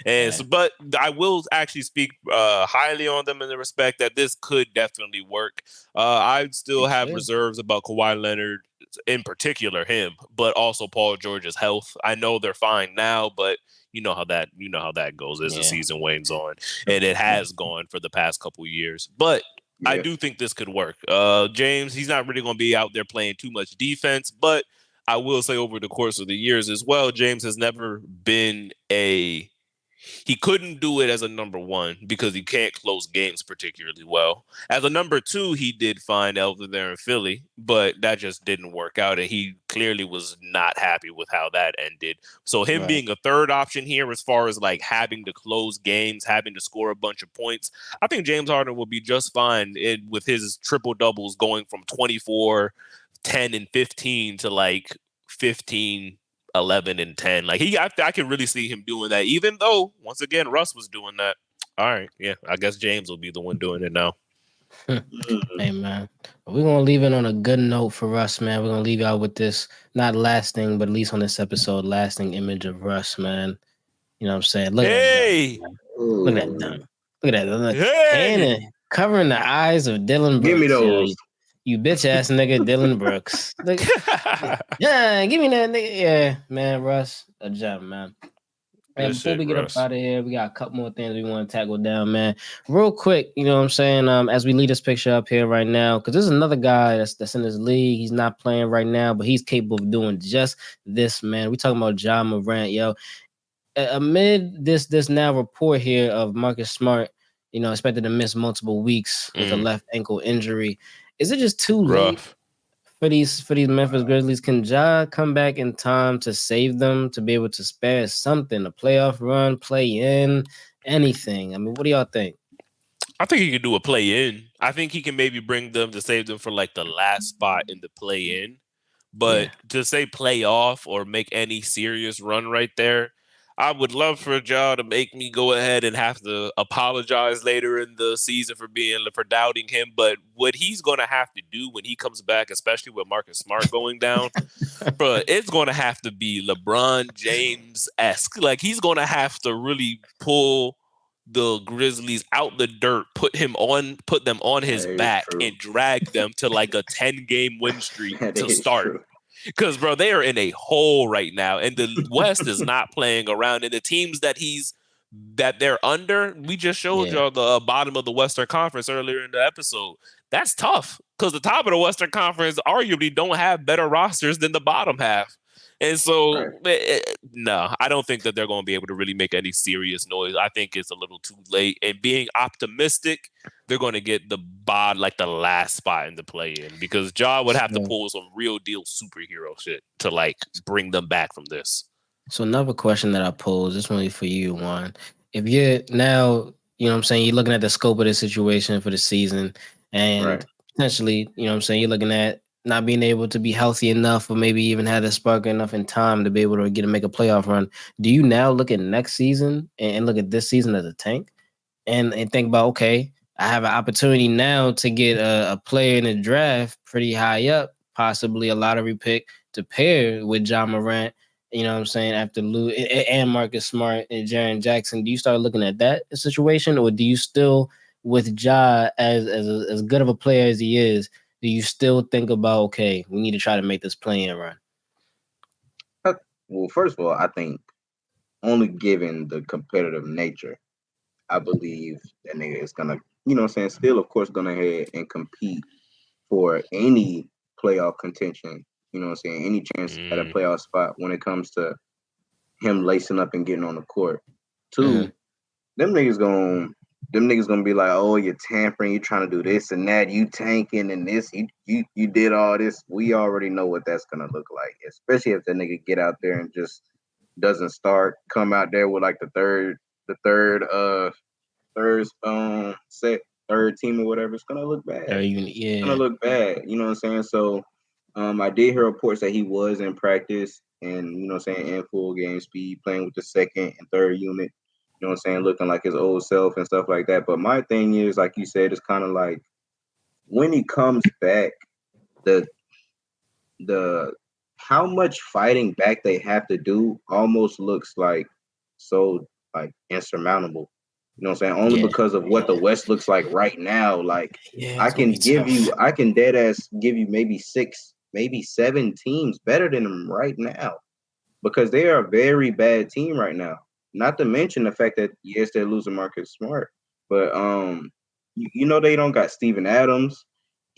And but I will actually speak highly on them in the respect that this could definitely work. I still have reserves about Kawhi Leonard, in particular him, but also Paul George's health. I know they're fine now, but you know how that goes as the season wanes on, and it has gone for the past couple of years. But I do think this could work. James, he's not really going to be out there playing too much defense, but I will say over the course of the years as well, James has never been he couldn't do it as a number one because he can't close games particularly well. As a number two, he did fine over there in Philly, but that just didn't work out. And he clearly was not happy with how that ended. So him being a third option here, as far as like having to close games, having to score a bunch of points, I think James Harden will be just fine with his triple doubles going from 24, 10, and 15 to like 15, 11 and 10. Like I can really see him doing that, even though once again Russ was doing that. All right, I guess James will be the one doing it now. Hey man, we're gonna leave it on a good note for Russ, man. We're gonna leave y'all with this not lasting, but at least on this episode, lasting image of Russ, man. You know what I'm saying? Look at that dunk. Look at that. Look. And covering the eyes of Dylan Brooks. Give me those. You bitch ass nigga, Dylan Brooks. Look, give me that nigga. Yeah, man, Russ, a job, man. And before we get up out of here, we got a couple more things we want to tackle down, man. Real quick, you know what I'm saying? As we lead this picture up here right now, because there's another guy that's in this league. He's not playing right now, but he's capable of doing just this, man. We talking about Ja Morant, yo. Amid this now report here of Marcus Smart, you know, expected to miss multiple weeks with a left ankle injury. Is it just too late for these Memphis Grizzlies? Can Ja come back in time to save them, to be able to spare something, a playoff run, play in, anything? I mean, what do y'all think? I think he could do a play in. I think he can maybe bring them to save them for like the last spot in the play in. But to say playoff or make any serious run right there, I would love for Ja to make me go ahead and have to apologize later in the season for doubting him. But what he's going to have to do when he comes back, especially with Marcus Smart going down, bro, it's going to have to be LeBron James-esque. Like he's going to have to really pull the Grizzlies out the dirt, put them on his back and drag them to like a 10-game win streak to start. Because, bro, they are in a hole right now, and the West is not playing around. And the teams that they're under, we just showed y'all the bottom of the Western Conference earlier in the episode. That's tough because the top of the Western Conference arguably don't have better rosters than the bottom half. And so, no, I don't think that they're going to be able to really make any serious noise. I think it's a little too late. And being optimistic, they're going to get the last spot in the play-in because Ja would have to pull some real deal superhero shit to like bring them back from this. So another question that I pose, this one for you, Juan. If you're now, you know what I'm saying, you're looking at the scope of the situation for the season and potentially, you know what I'm saying, you're looking at not being able to be healthy enough or maybe even have the spark enough in time to be able to make a playoff run. Do you now look at next season and look at this season as a tank and think about, okay, I have an opportunity now to get a player in the draft pretty high up, possibly a lottery pick to pair with Ja Morant, you know what I'm saying, after Lou and Marcus Smart and Jaren Jackson. Do you start looking at that situation, or do you still, with Ja as good of a player as he is, do you still think about, okay, we need to try to make this play-in run? Well, first of all, I think only given the competitive nature, I believe that nigga is gonna, you know what I'm saying, still of course gonna head and compete for any playoff contention, you know what I'm saying, any chance at a playoff spot when it comes to him lacing up and getting on the court. Two, them niggas gonna be like, oh, you're tampering, you trying to do this and that, you tanking and this, you did all this. We already know what that's gonna look like, especially if the nigga get out there and just doesn't start, come out there with like the third team or whatever. It's gonna look bad. It's gonna look bad. You know what I'm saying? So I did hear reports that he was in practice and, you know what I'm saying, in full game speed, playing with the second and third unit. You know what I'm saying, looking like his old self and stuff like that. But my thing is, like you said, it's kind of like when he comes back, the how much fighting back they have to do almost looks like so like insurmountable. You know what I'm saying? Only because of what the West looks like right now. Like I can dead ass give you maybe 6, maybe 7 teams better than them right now because they are a very bad team right now. Not to mention the fact that yes, they're losing Marcus Smart, but you know they don't got Steven Adams,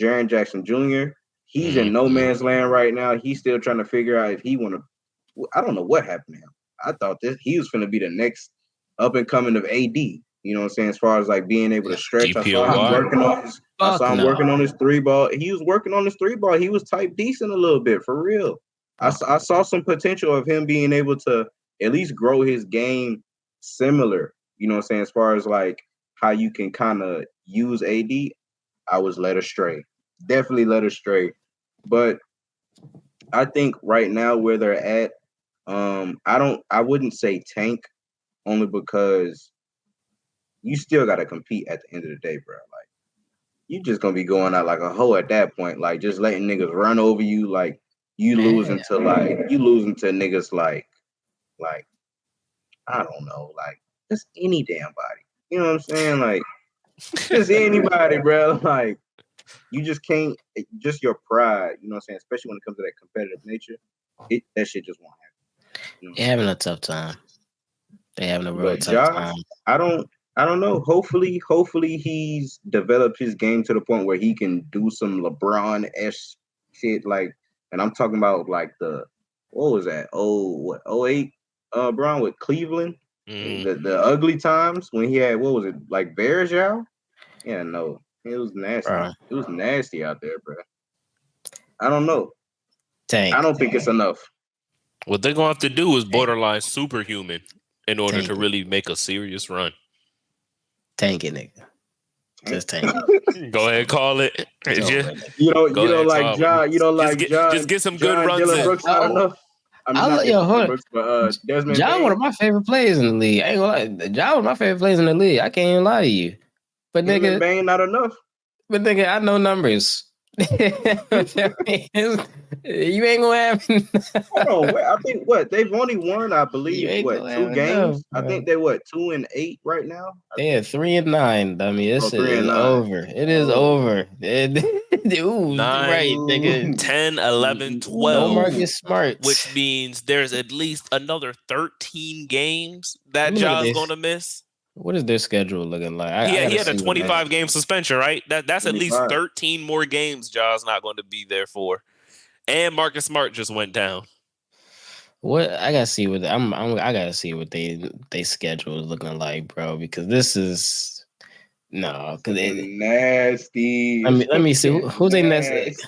Jaren Jackson Jr. He's in no man's land right now. He's still trying to figure out if he want to. I don't know what happened to him. I thought he was going to be the next up and coming of AD. You know what I'm saying? As far as like being able to stretch, I saw him working on his 3-ball. He was working on his 3-ball. He was type decent a little bit for real. I saw some potential of him being able to at least grow his game similar, you know what I'm saying, as far as like how you can kind of use AD. I was led astray. Definitely led astray. But I think right now where they're at, I wouldn't say tank only because you still got to compete at the end of the day, bro. Like you just going to be going out like a hoe at that point, like just letting niggas run over you, like you losing to niggas like I don't know, like just any damn body. You know what I'm saying? Like just anybody, bro. Like you just can't. Just your pride. You know what I'm saying? Especially when it comes to that competitive nature, that shit just won't happen. You know They're having a tough time. They're having a real tough time. I don't know. Hopefully he's developed his game to the point where he can do some LeBron-esque shit. Like, and I'm talking about like what was that? 08 Brown with Cleveland. The ugly times when he had, what was it, like Bergeau? Yeah, no. It was nasty. Bro. It was nasty out there, bro. I don't know. I don't think it's enough. What they're going to have to do is borderline superhuman in order to really make a serious run. Tank it, nigga. Just tank it. Go ahead, call it. You don't like Ja. You don't like Ja. Just get some good runs in. Brooks not enough. Desmond Ja one of my favorite players in the league. I ain't gonna lie. Ja one of my favorite players in the league. I can't even lie to you. But nigga, Bane not enough. But nigga, I know numbers. You ain't gonna have. Hold on, I think they've only won, I believe, 2 games. Enough, I think they're 2-8 right now. Yeah, 3-9. Dummy, this is over. It is over. Ooh, 9, right, nigga. 10, 11, 12. No Marcus Smart, which means there's at least another 13 games that Ja's gonna miss. What is their schedule looking like? He had a 25-game suspension, right? That's at least 13 more games Ja's not going to be there for. And Marcus Smart just went down. What I gotta see what I gotta see what they schedule is looking like, bro. Because this is no, because nasty. let me see who's they next.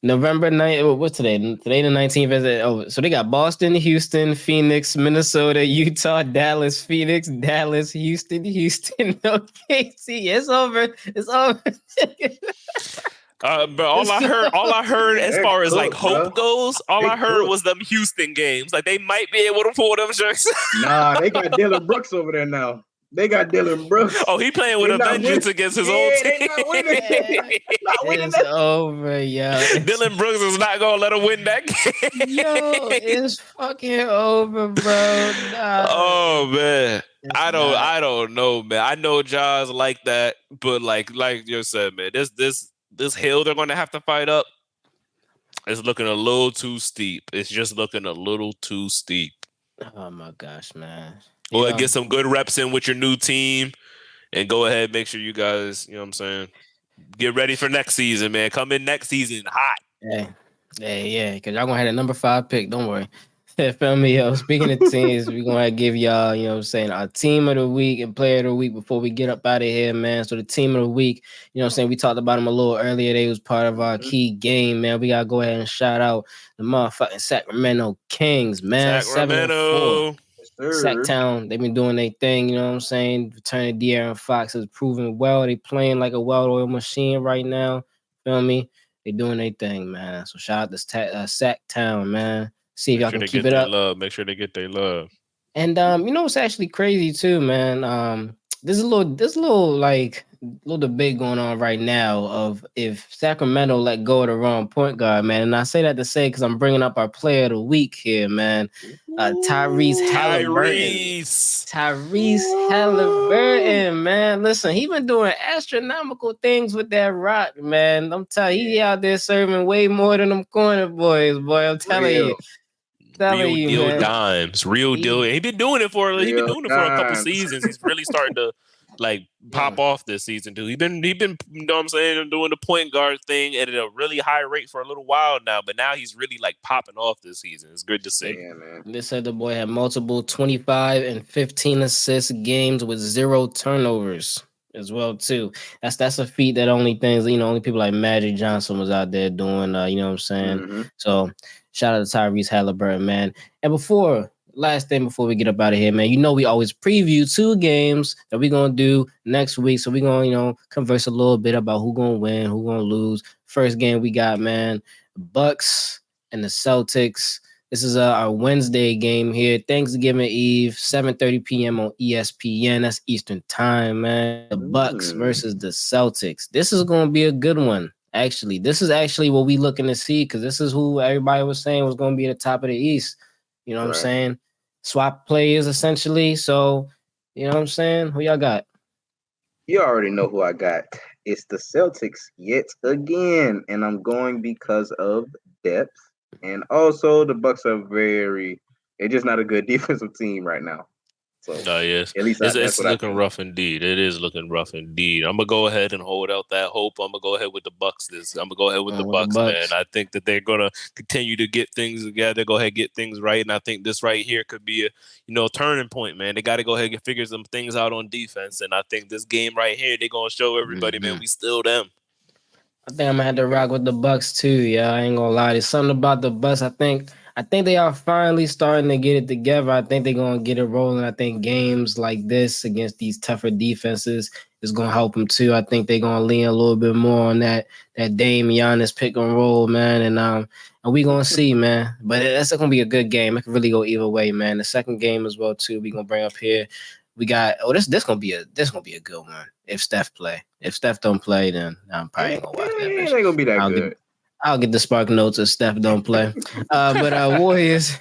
November 9th. What's today? Today the 19th. So they got Boston, Houston, Phoenix, Minnesota, Utah, Dallas, Phoenix, Dallas, Houston, OKC. It's over. It's over. But all I heard as far as like hope goes, all I heard was them Houston games. Like they might be able to pull them shirts. Nah, they got Dylan Brooks over there now. They got Dylan Brooks. Oh, he playing with a vengeance against his old team. It's over, yo. Dylan Brooks is not gonna let him win that game. Yo, it's fucking over, bro. Nah. Oh man. I don't know, man. I know Jaws like that, but like you said, man, this hill they're gonna have to fight up. It's looking a little too steep. It's just looking a little too steep. Oh my gosh, man. Well, get some good reps in with your new team and go ahead, make sure you guys, you know what I'm saying, get ready for next season, man. Come in next season hot. Yeah, because y'all gonna have a number 5 pick. Don't worry. Feel me, yo. Speaking of teams, we're gonna give y'all, you know what I'm saying, our team of the week and player of the week before we get up out of here, man. So the team of the week, you know what I'm saying, we talked about them a little earlier. They was part of our key game, man. We gotta go ahead and shout out the motherfucking Sacramento Kings, man. Sacramento. 7-4. Sacktown, they've been doing their thing, you know what I'm saying? Returning De'Aaron Fox is proving well. They playing like a well-oiled machine right now. Feel me? They doing their thing, man. So shout out to Sacktown, man. See if y'all can keep it up. Make sure they get their love. And you know what's actually crazy too, man. There's a little debate going on right now of if Sacramento let go of the wrong point guard, man. And I say that to say because I'm bringing up our player of the week here, man. Tyrese Halliburton, man. Listen, he been doing astronomical things with that rock, man. I'm telling you, he out there serving way more than them corner boys, boy. I'm telling you. Real deal dimes. Real deal. He been doing it for a couple seasons. He's really starting to like pop off this season too. He been you know what I'm saying, doing the point guard thing at a really high rate for a little while now, but now he's really like popping off this season. It's good to see. Yeah, man. They said the boy had multiple 25 and 15 assist games with 0 turnovers as well too. That's a feat that only people like Magic Johnson was out there doing, you know what I'm saying? Mm-hmm. So shout out to Tyrese Halliburton, man. And last thing before we get up out of here, man, you know we always preview 2 games that we're going to do next week. So we're going to, converse a little bit about who going to win, who going to lose. First game we got, man, Bucks and the Celtics. This is our Wednesday game here, Thanksgiving Eve, 7:30 p.m. on ESPN. That's Eastern time, man. The Bucks versus the Celtics. This is going to be a good one. Actually, this is actually what we looking to see because this is who everybody was saying was going to be at the top of the East. You know what I'm saying? Swap players, essentially. So, you know what I'm saying? Who y'all got? You already know who I got. It's the Celtics yet again, and I'm going because of depth. And also, the Bucks are they're just not a good defensive team right now. So, yes, at least it's looking rough indeed. It is looking rough indeed. I'm gonna go ahead and hold out that hope. I'm gonna go ahead with the Bucks. I'm gonna go ahead with the Bucks, man. I think that they're gonna continue to get things together, go ahead and get things right. And I think this right here could be a turning point, man. They got to go ahead and figure some things out on defense. And I think this game right here, they're gonna show everybody, man, we still them. I think I'm gonna have to rock with the Bucks too. Yeah, I ain't gonna lie. There's something about the Bucks. I think they are finally starting to get it together. I think they're gonna get it rolling. I think games like this against these tougher defenses is gonna help them too. I think they're gonna lean a little bit more on that Dame Giannis pick and roll, man. And we gonna see, man. But that's gonna be a good game. It can really go either way, man. The second game as well too. We gonna bring up here. We got this gonna be a good one if Steph play. If Steph don't play, then I'm probably ain't gonna watch that. It ain't gonna be that good. I'll get the spark notes if Steph don't play. But Warriors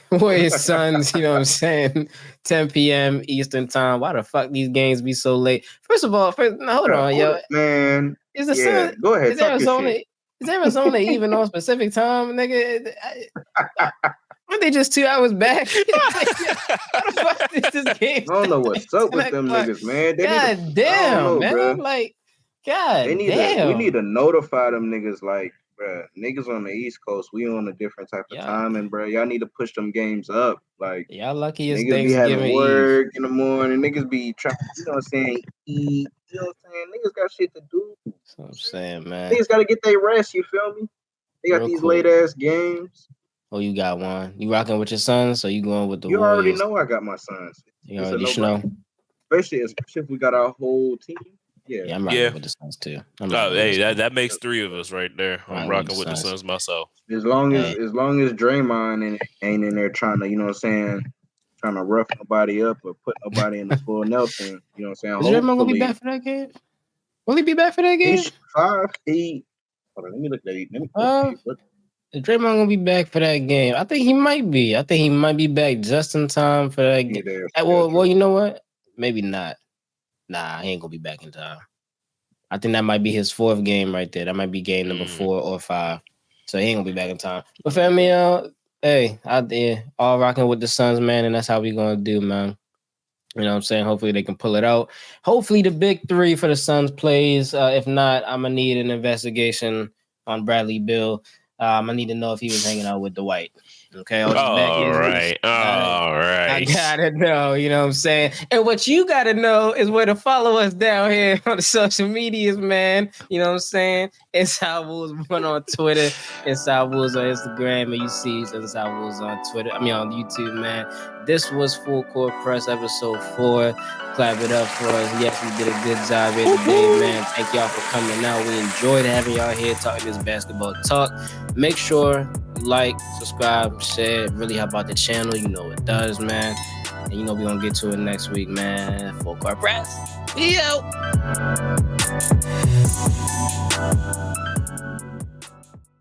Suns, you know what I'm saying? 10 p.m. Eastern time. Why the fuck these games be so late? First of all, hold on, yo. Man. Is the Suns, go ahead. Is Arizona even on specific time, nigga? Aren't they just 2 hours back? How the fuck is this game? I don't know what's up with them niggas, man. God damn, man. Bro. Like, God damn. We need to notify them niggas, like, Bruh, niggas on the East Coast, we on a different type of timing, bro. Y'all need to push them games up. Like, y'all lucky it's niggas be having Thanksgiving work Eve. in the morning. Niggas be trying, you know what I'm saying, eat. You know what I'm saying? Niggas got shit to do. That's what I'm saying, man. Niggas got to get their rest, you feel me? They got these late-ass games. Oh, you got one. You rocking with your sons, or you going with the You Warriors? already know I got my sons. You already know. Especially if we got our whole team. Yeah, I'm rocking with the Suns too. That makes 3 of us right there. I'm rocking with the Suns myself. As long as Draymond ain't in there trying to, you know what I'm saying, trying to rough nobody up or put nobody in the full Nelson, you know what I'm saying. Is Draymond gonna be back for that game? Will he be back for that game? He's 5. Hold on, let me look at it. Is Draymond gonna be back for that game? I think he might be. I think he might be back just in time for that game. Well, you know what? Maybe not. Nah, he ain't gonna be back in time. I think that might be his 4th game right there. That might be game number 4 or 5. So he ain't gonna be back in time. But family, hey, out there, all rocking with the Suns, man, and that's how we gonna do, man. You know what I'm saying? Hopefully they can pull it out. Hopefully the big 3 for the Suns plays. If not, I'm gonna need an investigation on Bradley Beal. I need to know if he was hanging out with Dwight. Okay. All right. I gotta know, you know what I'm saying? And what you gotta know is where to follow us down here on the social medias, man. You know what I'm saying? Inside Wolves 1 on Twitter, Inside Wolves on Instagram, and you see Inside Wolves on Twitter. On YouTube, man. This was Full Court Press episode 4. Clap it up for us. Yes, we did a good job here today, man. Thank y'all for coming out. We enjoyed having y'all here talking this basketball talk. Make sure you like, subscribe, share. It really help out the channel. You know it does, man. And you know we're gonna get to it next week, man. Full Court Press. We out.